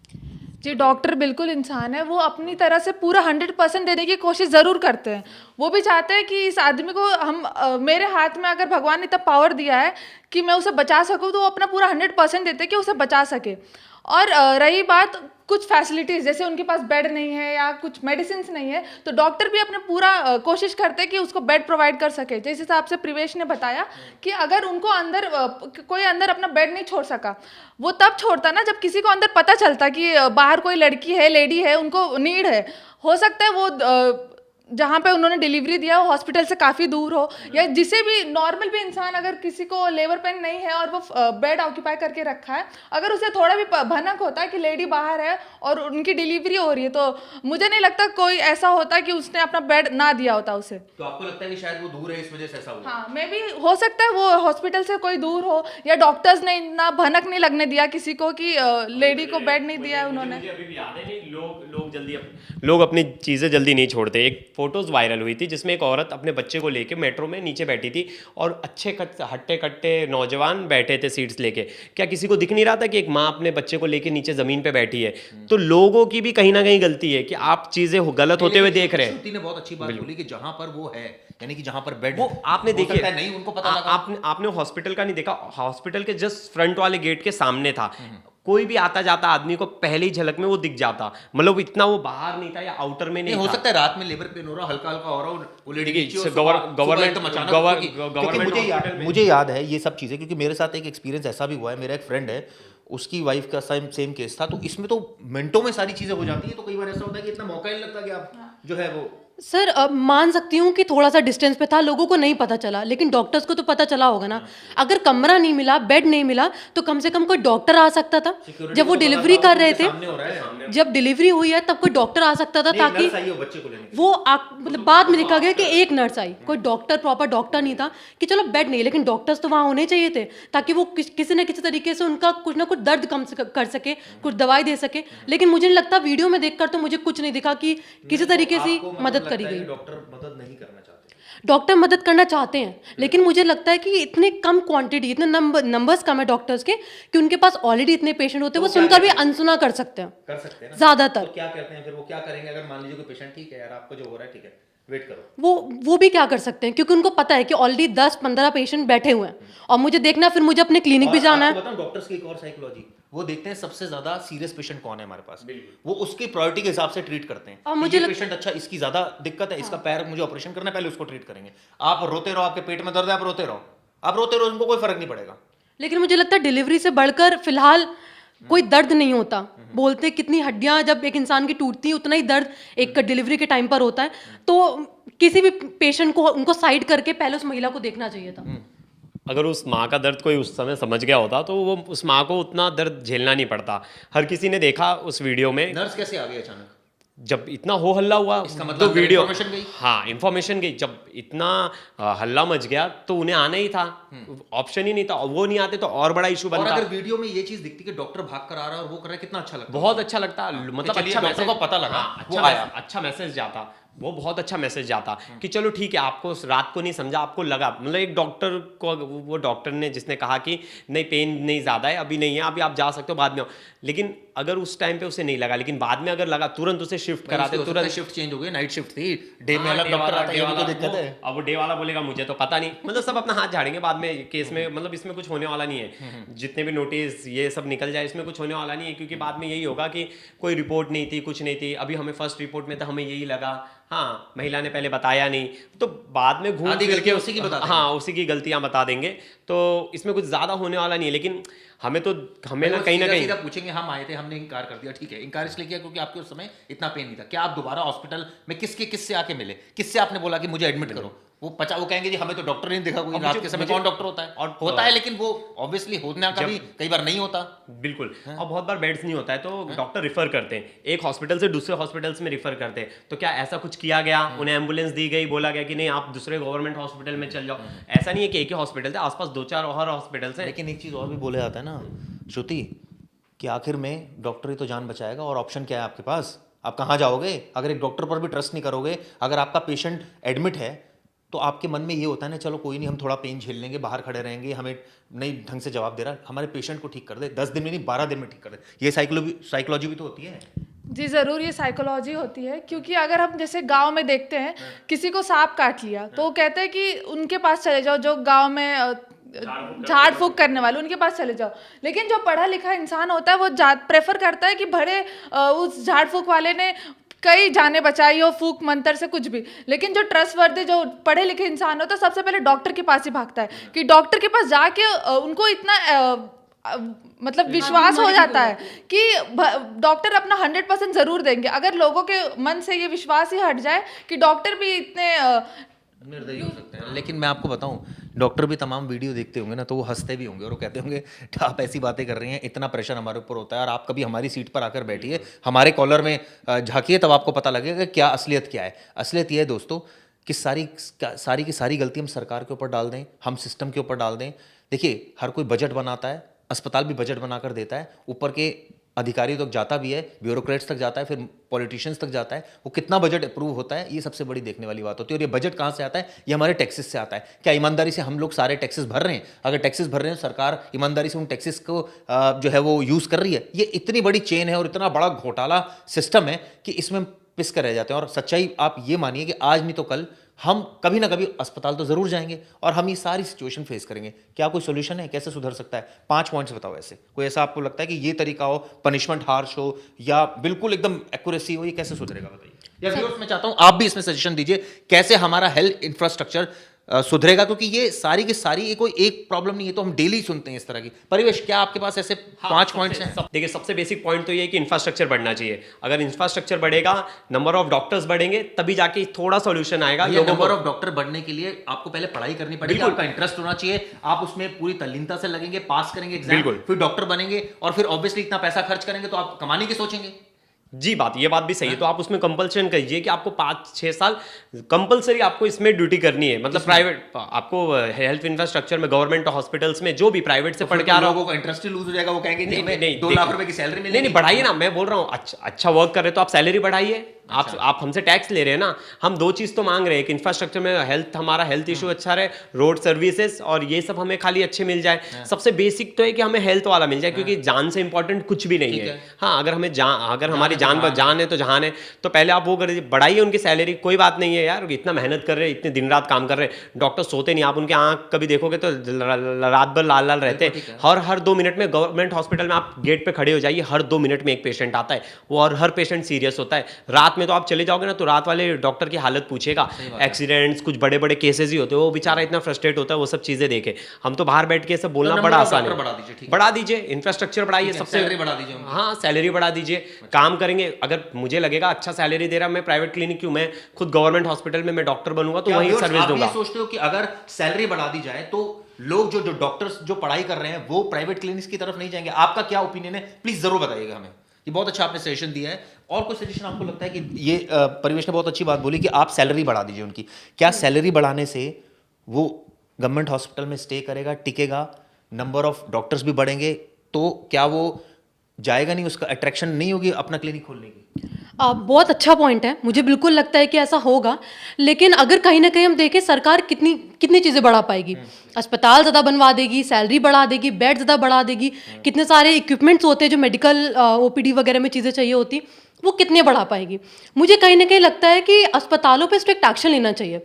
जी डॉक्टर बिल्कुल इंसान है, वो अपनी तरह से पूरा 100% देने की कोशिश ज़रूर करते हैं। वो भी चाहते हैं कि इस आदमी को मेरे हाथ में अगर भगवान ने इतना पावर दिया है कि मैं उसे बचा सकूं, तो वो अपना पूरा 100% देते हैं कि उसे बचा सके। और रही बात कुछ फैसिलिटीज़, जैसे उनके पास बेड नहीं है या कुछ मेडिसिन नहीं है, तो डॉक्टर भी अपने पूरा कोशिश करते हैं कि उसको बेड प्रोवाइड कर सके। जिस हिसाब से प्रिवेश ने बताया कि अगर उनको अंदर कोई अंदर अपना बेड नहीं छोड़ सका, वो तब छोड़ता ना जब किसी को अंदर पता चलता कि बाहर कोई लड़की है, लेडी है, उनको नीड है। हो सकता है वो जहाँ पे उन्होंने डिलीवरी दिया वो हॉस्पिटल से काफ़ी दूर हो, या जिसे भी नॉर्मल भी इंसान, अगर किसी को लेबर पेन नहीं है और वो बेड ऑक्यूपाई करके रखा है, अगर उसे थोड़ा भी भनक होता है कि लेडी बाहर है और उनकी डिलीवरी हो रही है, तो मुझे नहीं लगता कोई ऐसा होता कि उसने अपना बेड ना दिया होता उसे। तो आपको लगता है कि शायद वो दूर है इस वजह से ऐसा हुआ? हाँ, मे भी हो सकता है वो हॉस्पिटल से कोई दूर हो, या डॉक्टर्स ने ना भनक नहीं लगने दिया किसी को कि लेडी को बेड नहीं दिया उन्होंने। मुझे अभी भी याद है नहीं, लोग अपनी चीज़ें जल्दी नहीं छोड़ते। एक फोटोज वायरल हुई थी जिसमें एक औरत अपने बच्चे को लेके मेट्रो में नीचे बैठी थी और अच्छे हट्टे कट्टे नौजवान बैठे थे सीट्स लेके। क्या किसी को दिख नहीं रहा था कि एक माँ अपने बच्चे को लेके नीचे ज़मीन पे बैठी है? तो लोगों की भी कहीं ना कहीं गलती है कि आप चीज़ें गलत होते हुए देख रहे हैं। श्रुति ने बहुत अच्छी बात बोली कि जहां पर वो है, यानी कि जहां पर बेड, वो आपने देखी है, नहीं उनको पता लगा। आपने हॉस्पिटल का नहीं देखा, हॉस्पिटल के जस्ट फ्रंट वाले गेट के सामने था। कोई भी आता जाता आदमी को पहली झलक में वो दिख जाता, मतलब इतना वो बाहर नहीं था या आउटर में नहीं हो था। सकता है रात में लेबर पेन हो रहा, हल्का हल्का हो रहा, वो लेडी देखिए, नीचे हो, गवर्नमेंट एकदम अचानक, गवर्नमेंट क्योंकि मुझे याद है ये सब चीज़ें, क्योंकि मेरे साथ एक एक्सपीरियंस ऐसा भी हुआ है। मेरा एक फ्रेंड है, उसकी वाइफ का सेम केस था, तो इसमें तो मिनटों में सारी चीज़ें हो जाती है। तो कई बार ऐसा होता है कि इतना मौका ही नहीं लगता कि आप जो है वो सर मान सकती हूँ कि थोड़ा सा डिस्टेंस पे था, लोगों को नहीं पता चला, लेकिन डॉक्टर्स को तो पता चला होगा ना। अगर कमरा नहीं मिला, बेड नहीं मिला, तो कम से कम कोई डॉक्टर आ सकता था। जब वो डिलीवरी कर रहे थे, जब डिलीवरी हुई है तब कोई डॉक्टर आ सकता था, ताकि वो मतलब बाद में देखा गया कि एक नर्स आई, कोई डॉक्टर प्रॉपर डॉक्टर नहीं था कि चलो बेड नहीं, लेकिन डॉक्टर्स तो वहाँ होने चाहिए थे ताकि वो किसी न किसी तरीके से उनका कुछ ना कुछ दर्द कम कर सके, कुछ दवाई दे सके। लेकिन मुझे नहीं लगता, वीडियो में देखकर तो मुझे कुछ नहीं दिखा कि किसी तरीके से मदद करी गई। डॉक्टर मदद नहीं करना चाहते। डॉक्टर मदद करना चाहते हैं, लेकिन मुझे लगता है कि इतने कम क्वांटिटी, इतने नंबर्स कम है डॉक्टर्स के कि उनके पास ऑलरेडी इतने पेशेंट होते हैं, वो सुनकर भी अनसुना कर सकते हैं ना? ज्यादातर। तो क्या कहते हैं फिर वो, क्या करेंगे अगर मान लीजिए कोई पेशेंट ठीक है यार, आपको जो हो रहा है ठीक है, वेट करो, वो भी क्या कर सकते हैं, क्योंकि उनको पता है कि ऑलरेडी 10-15 पेशेंट बैठे हुए हैं और मुझे देखना, फिर मुझे अपने क्लिनिक भी जाना है। डॉक्टर्स की एक और साइकोलॉजी, वो देखते हैं सबसे ज्यादा सीरियस पेशेंट कौन है हमारे पास, वो उसकी प्रायोरिटी के हिसाब से ट्रीट करते हैं। और मुझे पेशेंट अच्छा, इसकी ज्यादा दिक्कत है, इसका पैर मुझे ऑपरेशन करना है, पहले उसको ट्रीट करेंगे। आप रोते रहो, आपके पेट में दर्द है, आप रोते रहो, उनको कोई फर्क नहीं पड़ेगा। लेकिन मुझे लगता है डिलीवरी से बढ़कर फिलहाल कोई दर्द नहीं होता। बोलते हैं कितनी हड्डियां जब एक इंसान की टूटती है, उतना ही दर्द एक डिलीवरी के टाइम पर होता है। तो किसी भी पेशेंट को उनको साइड करके पहले उस महिला को देखना चाहिए था। अगर उस माँ का दर्द कोई उस समय समझ गया होता तो वो उस माँ को उतना दर्द झेलना नहीं पड़ता। हर किसी ने देखा उस वीडियो में, नर्स कैसे आ गई अचानक जब इतना हो हल्ला हुआ, इसका मतलब तो वीडियो इन्फॉर्मेशन गई। हाँ, इन्फॉर्मेशन गई। जब इतना हल्ला मच गया तो उन्हें आना ही था, ऑप्शन ही नहीं था। वो नहीं आते तो और बड़ा इशू और बनता। अगर वीडियो में ये चीज दिखती कि डॉक्टर भाग कर आ रहा है और वो कर रहा है, कितना अच्छा लगता, बहुत अच्छा लगता, मतलब चलिए अच्छा डॉक्टर मैसेज को पता लगा, हाँ, वो आया। अच्छा मैसेज जाता, वो बहुत अच्छा मैसेज जाता कि चलो ठीक है, आपको रात को नहीं समझा, आपको लगा, मतलब एक डॉक्टर को, वो डॉक्टर ने जिसने कहा कि नहीं पेन नहीं ज़्यादा है, अभी नहीं है, अभी आप जा सकते हो, बाद में आओ। लेकिन अगर उस टाइम पे उसे नहीं लगा, लेकिन बाद में अगर लगा, तुरंत उसे शिफ्ट कराते, तुरंत शिफ्ट चेंज हो गई, नाइट शिफ्ट थी, डे में हाँ, अलग डे डॉक्टर वाला- आता है, डे ये भी तो वाला- दिक्कत है। अब वो डे वाला बोलेगा मुझे तो पता नहीं, मतलब सब अपना हाथ झाड़ेंगे बाद में केस में, मतलब इसमें कुछ होने वाला नहीं है। जितने भी नोटिस ये सब निकल जाए, इसमें कुछ होने वाला नहीं है, क्योंकि बाद में यही होगा कि कोई रिपोर्ट नहीं थी, कुछ नहीं थी। अभी हमें फर्स्ट रिपोर्ट में तो हमें यही लगा, हाँ महिला ने पहले बताया नहीं, तो बाद में घूम फिर के उसी की बता देंगे। हाँ, उसी की गलतियां बता देंगे। तो इसमें कुछ ज्यादा होने वाला नहीं है, लेकिन हमें ना कहीं ना कहीं सीधा पूछेंगे, हम आए थे, हमने इनकार कर दिया, ठीक है, इनकार इसलिए किया क्योंकि आपके उस समय इतना पेन नहीं था। क्या आप दोबारा हॉस्पिटल में किससे आके मिले, किससे आपने बोला कि मुझे एडमिट करो? वो कहेंगे जी हमें तो डॉक्टर नहीं दिखा, कोई रात के समय कौन डॉक्टर होता है, और होता है लेकिन वो ऑब्वियसली होने का भी कई बार नहीं होता। बिल्कुल, और बहुत बार बेड्स नहीं होता है तो डॉक्टर रिफर करते हैं, एक हॉस्पिटल से दूसरे हॉस्पिटल्स में रिफर करते हैं। तो क्या ऐसा कुछ किया गया, उन्हें एम्बुलेंस दी गई, बोला गया कि नहीं आप दूसरे गवर्नमेंट हॉस्पिटल में चल जाओ? ऐसा नहीं है कि एक ही हॉस्पिटल है, आसपास 2-4 और हॉस्पिटल्स हैं। लेकिन एक चीज और भी बोले जाता है ना श्रुति, कि आखिर में डॉक्टर ही तो जान बचाएगा, और ऑप्शन क्या है आपके पास? आप कहाँ जाओगे अगर एक डॉक्टर पर भी ट्रस्ट नहीं करोगे? अगर आपका पेशेंट एडमिट है तो आपके मन में ये होता है ना, चलो कोई नहीं, हम थोड़ा पेन झेल लेंगे, बाहर खड़े रहेंगे, हमें नहीं ढंग से जवाब दे रहा, हमारे पेशेंट को ठीक कर दे, 10 दिन में नहीं 12 दिन में ठीक कर दे। ये साइकोलॉजी भी तो होती है। जी ज़रूर, ये साइकोलॉजी होती है, क्योंकि अगर हम जैसे गांव में देखते हैं किसी को सांप काट लिया तो वो कहते हैं कि उनके पास चले जाओ, जो गांव में झाड़ फूक करने वाले, उनके पास चले जाओ। लेकिन जो पढ़ा लिखा इंसान होता है वो प्रेफर करता है कि भले उस झाड़ फूक वाले ने कई जाने बचाई हो फूक मंत्र से, कुछ भी, लेकिन जो ट्रस्टवर्दी, जो पढ़े लिखे इंसान होता है, सबसे पहले डॉक्टर के पास ही भागता है कि डॉक्टर के पास जाके उनको इतना मतलब विश्वास हो जाता है कि डॉक्टर अपना 100% जरूर देंगे। अगर लोगों के मन से ये विश्वास ही हट जाए कि डॉक्टर भी इतने निर्दयी हो सकते हैं। लेकिन मैं आपको बताऊं, डॉक्टर भी तमाम वीडियो देखते होंगे ना, तो वो हंसते भी होंगे और वो कहते होंगे आप ऐसी बातें कर रही हैं, इतना प्रेशर हमारे ऊपर होता है, और आप कभी हमारी सीट पर आकर बैठिए, हमारे कॉलर में झांकिए, तब आपको पता लगेगा कि क्या असलियत क्या है। असलियत ये है दोस्तों कि सारी की सारी गलती हम सरकार के ऊपर डाल दें, हम सिस्टम के ऊपर डाल दें। देखिए, हर कोई बजट बनाता है, अस्पताल भी बजट बनाकर देता है, ऊपर के अधिकारी तक जाता भी है, ब्यूरोक्रेट्स तक जाता है, फिर पॉलिटिशियंस तक जाता है, वो कितना बजट अप्रूव होता है, ये सबसे बड़ी देखने वाली बात होती है। और ये बजट कहाँ से आता है? ये हमारे टैक्सेस से आता है। क्या ईमानदारी से हम लोग सारे टैक्सेस भर रहे हैं? अगर टैक्सेस भर रहे हैं, सरकार ईमानदारी से उन टैक्सेस को जो है वो यूज़ कर रही है? ये इतनी बड़ी चेन है और इतना बड़ा घोटाला सिस्टम है कि इसमें पिस कर रह जाते हैं। और सच्चाई आप ये मानिए कि आज नहीं तो कल हम कभी ना कभी अस्पताल तो जरूर जाएंगे और हम ये सारी सिचुएशन फेस करेंगे। क्या कोई सोल्यूशन है? कैसे सुधर सकता है? 5 पॉइंट्स बताओ ऐसे, कोई ऐसा आपको लगता है कि ये तरीका हो, पनिशमेंट हार्श हो या बिल्कुल एकदम एक्यूरेसी हो, ये कैसे सुधरेगा बताइए। या व्यूअर्स, मैं चाहता हूं आप भी इसमें सजेशन दीजिए, कैसे हमारा हेल्थ इंफ्रास्ट्रक्चर सुधरेगा? क्योंकि ये सारी की सारी ये कोई एक प्रॉब्लम नहीं है, तो हम डेली सुनते हैं इस तरह की। परिवेश, क्या आपके पास ऐसे 5 पॉइंट्स हैं? देखिए, सबसे बेसिक पॉइंट तो ये है कि इंफ्रास्ट्रक्चर बढ़ना चाहिए। अगर इंफ्रास्ट्रक्चर बढ़ेगा, नंबर ऑफ डॉक्टर्स बढ़ेंगे, तभी जाके थोड़ा सॉल्यूशन आएगा। नंबर ऑफ डॉक्टर बढ़ने के लिए आपको पहले पढ़ाई करनी पड़ेगी, आपका इंटरेस्ट होना चाहिए, आप उसमें पूरी तल्लीनता से लगेंगे, पास करेंगे एग्जाम, फिर डॉक्टर बनेंगे, और फिर ऑब्वियसली इतना पैसा खर्च करेंगे तो आप कमाने की सोचेंगे। जी, ये बात भी सही है। तो आप उसमें कंपल्शन कीजिए कि आपको 5-6 साल कंपलसरी आपको इसमें ड्यूटी करनी है। मतलब प्राइवेट, आपको हेल्थ इंफ्रास्ट्रक्चर में, गवर्नमेंट हॉस्पिटल्स में, जो भी प्राइवेट से पढ़ के आ रहा लोगों का इंटरेस्ट लूज हो जाएगा, वो कहेंगे नहीं, 2 लाख रुपए की सैलरी मिलेगी। नहीं, बढ़ाइए ना। मैं बोल रहा हूँ अच्छा वर्क कर रहे तो आप सैलरी बढ़ाइए। आप हमसे टैक्स ले रहे हैं ना। हम 2 चीज तो मांग रहे हैं, एक इंफ्रास्ट्रक्चर में हमारा हेल्थ इशू अच्छा रहे, रोड सर्विसेज और ये सब हमें खाली अच्छे मिल जाए। सबसे बेसिक तो है कि हमें हेल्थ वाला मिल जाए, क्योंकि जान से इंपॉर्टेंट कुछ भी नहीं है। हाँ, अगर हमारी जान है तो जहान है, तो पहले आप वो करिए, बढ़ाइए उनकी सैलरी। कोई बात नहीं है यार, इतना मेहनत कर रहे हैं, इतने दिन रात काम कर रहे हैं, डॉक्टर सोते नहीं। आप उनके आंख कभी देखोगे तो रात भर लाल लाल रहते हैं। हर 2 मिनट में गवर्नमेंट हॉस्पिटल में आप गेट पे खड़े हो जाइए, हर 2 मिनट में एक पेशेंट आता है वो, और हर पेशेंट सीरियस होता है। रात में तो आप चले जाओगे ना, तो रात वाले डॉक्टर की हालत पूछेगा। एक्सीडेंट्स, कुछ बड़े बड़े केसेस ही होते हैं, वो बेचारा इतना फ्रस्ट्रेट होता है वो सब चीजें देखे। हम तो बाहर बैठ के सब बोलना बड़ा आसान है। बढ़ा दीजिए, इंफ्रास्ट्रक्चर बढ़ाइए, सबसे बढ़ा दीजिए। हाँ, सैलरी बढ़ा दीजिए, काम करेंगे। अगर मुझे लगेगा अच्छा सैलरी दे रहा, मैं प्राइवेट क्लिनिक क्यों, मैं खुद गवर्नमेंट हॉस्पिटल में मैं डॉक्टर बनूंगा तो वहीं सर्विस दूंगा। आप सोचते हो कि अगर सैलरी बढ़ा दी जाए तो लोग जो डॉक्टर्स जो पढ़ाई कर रहे हैं वो प्राइवेट क्लिनिक्स की तरफ नहीं जाएंगे? आपका क्या ओपिनियन है, प्लीज जरूर बताइएगा हमें। ये बहुत अच्छा आपने सजेशन दिया है। और कोई सजेशन आपको लगता है कि ये परिवेश ने बहुत अच्छी बात बोली कि आप सैलरी बढ़ा दीजिए उनकी। क्या सैलरी बढ़ाने से वो गवर्नमेंट हॉस्पिटल में स्टे करेगा, टिकेगा, नंबर ऑफ डॉक्टर्स भी बढ़ेंगे, तो क्या वो जाएगा नहीं, उसका अट्रैक्शन नहीं होगी अपना क्लिनिक खोलने की? बहुत अच्छा पॉइंट है, मुझे बिल्कुल लगता है कि ऐसा होगा। लेकिन अगर कहीं ना कहीं हम देखें, सरकार कितनी कितनी चीज़ें बढ़ा पाएगी। अस्पताल ज़्यादा बनवा देगी, सैलरी बढ़ा देगी, बेड ज़्यादा बढ़ा देगी, कितने सारे इक्विपमेंट्स होते हैं जो मेडिकल ओपीडी वगैरह में चीज़ें चाहिए होती, वो कितने बढ़ा पाएगी। मुझे कहीं ना कहीं लगता है कि अस्पतालों पे स्ट्रिक्ट एक्शन लेना चाहिए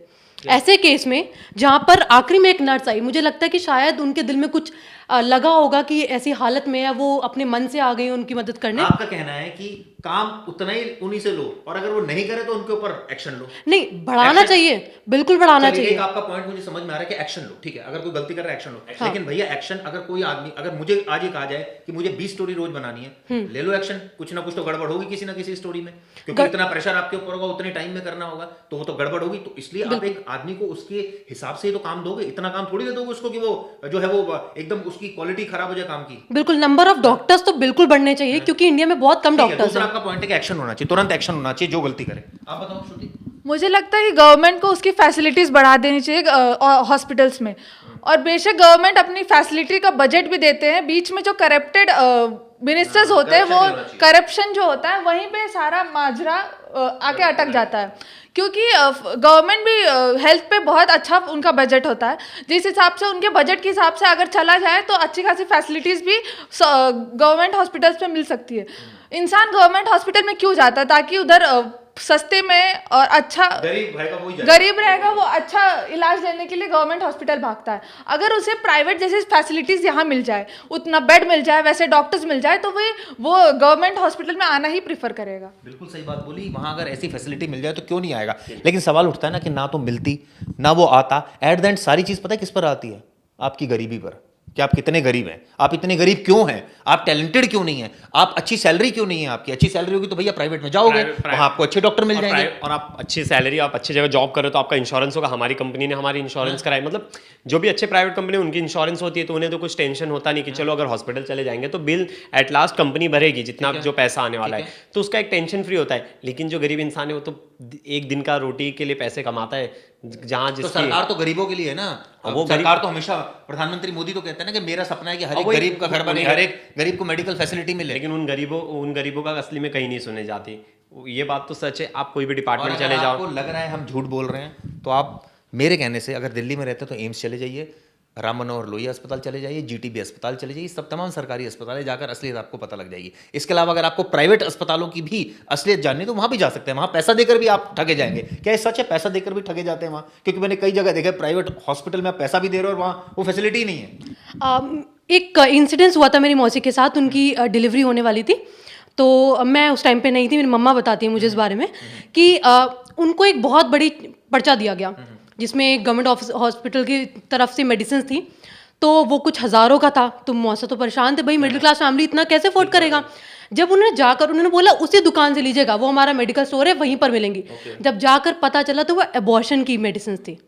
ऐसे केस में जहाँ पर आखिरी में एक नर्स आई, मुझे लगता है कि शायद उनके दिल में कुछ लगा होगा कि ऐसी हालत में है, वो अपने मन से आ गई उनकी मदद करने। आपका कहना है कि काम उतना ही उन्हीं से लो, और अगर वो नहीं करे तो उनके ऊपर एक्शन लो? नहीं, बढ़ाना चाहिए, बिल्कुल बढ़ाना चाहिए। एक आपका पॉइंट मुझे समझ में आ रहा है कि एक्शन लो, ठीक है, अगर कोई गलती कर रहा है एक्शन लो। हाँ। लेकिन भैया एक्शन, अगर कोई आदमी, अगर मुझे आज ये कहा जाए कि मुझे 20 स्टोरी रोज बनानी है, ले लो एक्शन, कुछ ना कुछ तो गड़बड़ होगी किसी ना किसी स्टोरी में, क्योंकि इतना प्रेशर आपके ऊपर होगा, उतने टाइम में करना होगा, तो वो तो गड़बड़ होगी। तो इसलिए आप एक आदमी को उसके हिसाब से ही तो काम दोगे, इतना काम थोड़ी दे दोगे उसको कि वो जो है वो एकदम उसकी क्वालिटी खराब हो जाए काम की। बिल्कुल, नंबर ऑफ डॉक्टर्स तो बिल्कुल बढ़ने चाहिए, क्योंकि इंडिया में बहुत कम डॉक्टर्स हैं। आपका पॉइंट है कि एक्शन होना चाहिए, तुरंत एक्शन होना चाहिए जो गलती करे। आप बताओ श्रुति। मुझे लगता है कि गवर्नमेंट को उसकी फैसिलिटीज़ बढ़ा देनी चाहिए हॉस्पिटल्स में। और बेशक गवर्नमेंट अपनी फैसिलिटी का बजट भी देते हैं, बीच में जो करप्टेड मिनिस्टर्स होते हैं, वो करप्शन जो होता है वहीं पे सारा माजरा आके अटक जाता है। क्योंकि गवर्नमेंट भी हेल्थ पे बहुत अच्छा उनका बजट होता है, जिस हिसाब से उनके बजट के हिसाब से अगर चला जाए तो अच्छी खासी फैसिलिटीज़ भी गवर्नमेंट हॉस्पिटल्स में मिल सकती है। इंसान गवर्नमेंट हॉस्पिटल में क्यों जाता है? ताकि उधर सस्ते में और अच्छा, गरीब रहेगा वो अच्छा इलाज लेने के लिए गवर्नमेंट हॉस्पिटल भागता है। अगर उसे प्राइवेट जैसी फैसिलिटीज़ यहाँ मिल जाए, उतना बेड मिल जाए, वैसे डॉक्टर्स मिल जाए, तो वो गवर्नमेंट हॉस्पिटल में आना ही प्रीफर करेगा। बिल्कुल सही बात बोली, वहाँ अगर ऐसी फैसिलिटी मिल जाए तो क्यों नहीं आएगा। लेकिन सवाल उठता है ना कि ना तो मिलती ना वो आता, एट द एंड सारी चीज़ पता है किस पर आती है? आपकी गरीबी पर, कि आप कितने गरीब हैं, आप इतने गरीब क्यों हैं, आप टैलेंटेड क्यों नहीं हैं, आप अच्छी सैलरी क्यों नहीं है। आपकी अच्छी सैलरी होगी तो भैया प्राइवेट में जाओगे, वहां आपको अच्छे डॉक्टर मिल जाएंगे, और आप अच्छी सैलरी, आप अच्छी जगह जॉब कर रहे हो तो आपका इंश्योरेंस होगा। हमारी कंपनी ने हमारी इंश्योरेंस कराई, मतलब जो भी अच्छे प्राइवेट कंपनी उनकी इंश्योरेंस होती है, तो उन्हें तो कुछ टेंशन होता नहीं कि चलो अगर हॉस्पिटल चले जाएंगे तो बिल एट लास्ट कंपनी भरेगी जितना जो पैसा आने वाला है, तो उसका एक टेंशन फ्री होता है। लेकिन जो गरीब इंसान है वो तो एक दिन का रोटी के लिए पैसे कमाता है, जहाँ तो सरकार तो गरीबों के लिए है ना। वो सरकार तो हमेशा, प्रधानमंत्री मोदी तो कहते हैं ना कि मेरा सपना है कि हर एक गरीब का घर बने, हर एक गरीब को मेडिकल फैसिलिटी मिले। लेकिन उन गरीबों का असली में कहीं नहीं सुने जाती, ये बात तो सच है। आप कोई भी डिपार्टमेंट चले जाओ, आपको लग रहा है हम झूठ बोल रहे हैं, तो आप मेरे कहने से अगर दिल्ली में रहते तो एम्स चले जाइए, राम मनोहर लोहिया अस्पताल चले जाइए, जीटीबी अस्पताल चले जाइए, सब तमाम सरकारी अस्पताल है, जाकर असलियत आपको पता लग जाएगी। इसके अलावा अगर आपको प्राइवेट अस्पतालों की भी असलियत जाननी तो वहाँ भी जा सकते हैं, वहाँ पैसा देकर भी आप ठगे जाएंगे। क्या ये सच है? पैसा देकर भी ठगे जाते हैं वहाँ, क्योंकि मैंने कई जगह देखा प्राइवेट हॉस्पिटल में आप पैसा भी दे रहे हो और वहाँ वो फैसिलिटी ही नहीं है। एक इंसिडेंस हुआ था मेरी मौसी के साथ, उनकी डिलीवरी होने वाली थी, तो मैं उस टाइम पे नहीं थी, मेरी मम्मा बताती है मुझे इस बारे में कि उनको एक बहुत बड़ी पर्चा दिया गया जिसमें गवर्नमेंट हॉस्पिटल की तरफ से मेडिसिन थी, तो वो कुछ हज़ारों का था। तो मौसा तो परेशान थे, भाई मिडिल क्लास फैमिली इतना कैसे अफोर्ड करेगा। जब उन्होंने बोला उसी दुकान से लीजिएगा, वो हमारा मेडिकल स्टोर है, वहीं पर मिलेंगी। जब जाकर पता चला तो वो एबॉर्शन की मेडिसिन थी।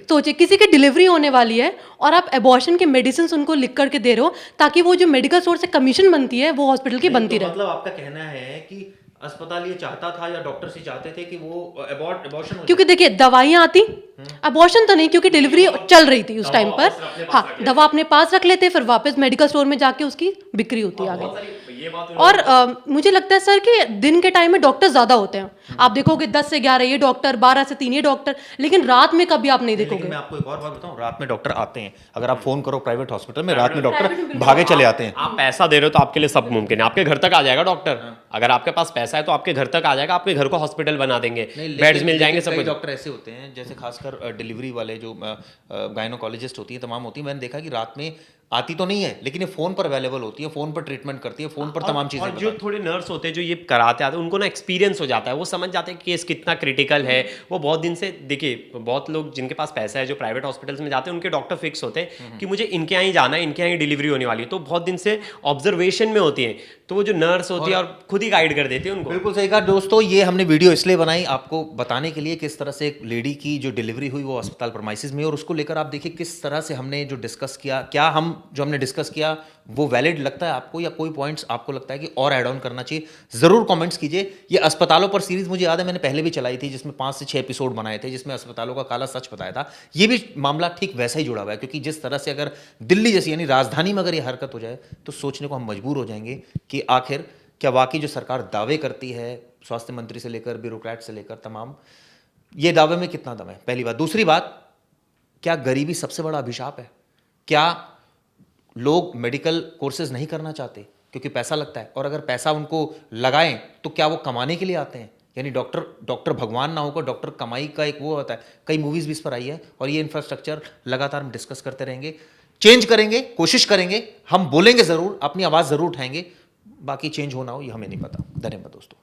सोचिए किसी की डिलीवरी होने वाली है और आप एबॉर्शन के मेडिसिन उनको लिख करके दे रहे हो ताकि वो जो मेडिकल स्टोर से कमीशन बनती है वो हॉस्पिटल की बनती रहे। मतलब आपका कहना है कि अस्पताल ये चाहता था या डॉक्टर से चाहते थे कि वो अबॉर्शन हो क्योंकि देखिए दवाइयाँ आती, अबॉर्शन तो नहीं क्योंकि डिलीवरी चल रही थी उस टाइम पर। हाँ, दवा अपने पास रख लेते, फिर वापस मेडिकल स्टोर में जाके उसकी बिक्री होती है आगे। और मुझे लगता है सर कि दिन के टाइम में डॉक्टर ज्यादा होते हैं। आप देखोगे 10 से 11 ये डॉक्टर, 12 से 3 ये डॉक्टर, लेकिन रात में कभी आप नहीं देखोगे। मैं आपको एक और बात बताऊं, रात में डॉक्टर आते हैं। अगर आप फोन करो प्राइवेट हॉस्पिटल में, रात में डॉक्टर भागे चले आते हैं। आप पैसा दे रहे हो तो आपके लिए सब मुमकिन है, आपके घर तक आ जाएगा डॉक्टर। अगर आपके पास पैसा है तो आपके घर तक आ जाएगा, आपके घर को हॉस्पिटल बना देंगे, बेड्स मिल जाएंगे, सब कुछ। डॉक्टर ऐसे होते हैं जैसे खासकर डिलीवरी वाले जो गायनोकोलॉजिस्ट होती है, तमाम होती है, मैंने देखा कि रात में आती तो नहीं है लेकिन ये फोन पर अवेलेबल होती है, फोन पर ट्रीटमेंट करती है, फोन पर तमाम चीजें। और जो थोड़े नर्स होते हैं जो ये कराते आते हैं उनको ना एक्सपीरियंस हो जाता है, वो समझ जाते हैं कि केस कितना क्रिटिकल है। वो बहुत दिन से, देखिए बहुत लोग जिनके पास पैसा है जो प्राइवेट हॉस्पिटल्स में जाते हैं उनके डॉक्टर फिक्स होते हैं कि मुझे इनके यहाँ ही जाना है, इनके यहाँ ही डिलीवरी होने वाली है, तो बहुत दिन से ऑब्जर्वेशन में होती है, तो वो जो नर्स होती है और खुद ही गाइड कर देती है उनको। बिल्कुल सही कहा दोस्तों, ये हमने वीडियो इसलिए बनाई आपको बताने के लिए किस तरह से एक लेडी की जो डिलीवरी हुई वो अस्पताल प्रीमाइसेस में, और उसको लेकर आप देखिए किस तरह से हमने जो डिस्कस किया, क्या हम जो हमने डिस्कस किया वो वैलिड लगता है आपको, या कोई पॉइंट्स आपको लगता है कि और ऐड ऑन करना चाहिए, जरूर कमेंट्स कीजिए। ये अस्पतालों पर सीरीज मुझे याद है मैंने पहले भी चलाई थी, जिसमें 5 से 6 एपिसोड बनाए थे, जिसमें अस्पतालों का काला सच बताया था। ये भी मामला ठीक वैसा ही जुड़ा हुआ है, क्योंकि जिस तरह से अगर दिल्ली जैसी यानी राजधानी में अगर ये हरकत हो जाए तो सोचने को हम मजबूर हो जाएंगे कि आखिर क्या वाकई जो सरकार दावे करती है, स्वास्थ्य मंत्री से लेकर ब्यूरोक्रेट से लेकर तमाम, ये दावे में कितना दम है, पहली बात। दूसरी बात, क्या गरीबी सबसे बड़ा अभिशाप है? क्या लोग मेडिकल कोर्सेज नहीं करना चाहते क्योंकि पैसा लगता है, और अगर पैसा उनको लगाएं तो क्या वो कमाने के लिए आते हैं? यानी डॉक्टर भगवान ना होकर डॉक्टर कमाई का एक वो होता है। कई मूवीज भी इस पर आई है, और ये इंफ्रास्ट्रक्चर लगातार हम डिस्कस करते रहेंगे, चेंज करेंगे, कोशिश करेंगे, हम बोलेंगे जरूर, अपनी आवाज़ जरूर उठाएंगे। बाकी चेंज होना हो ये हमें नहीं पता। धन्यवाद दोस्तों।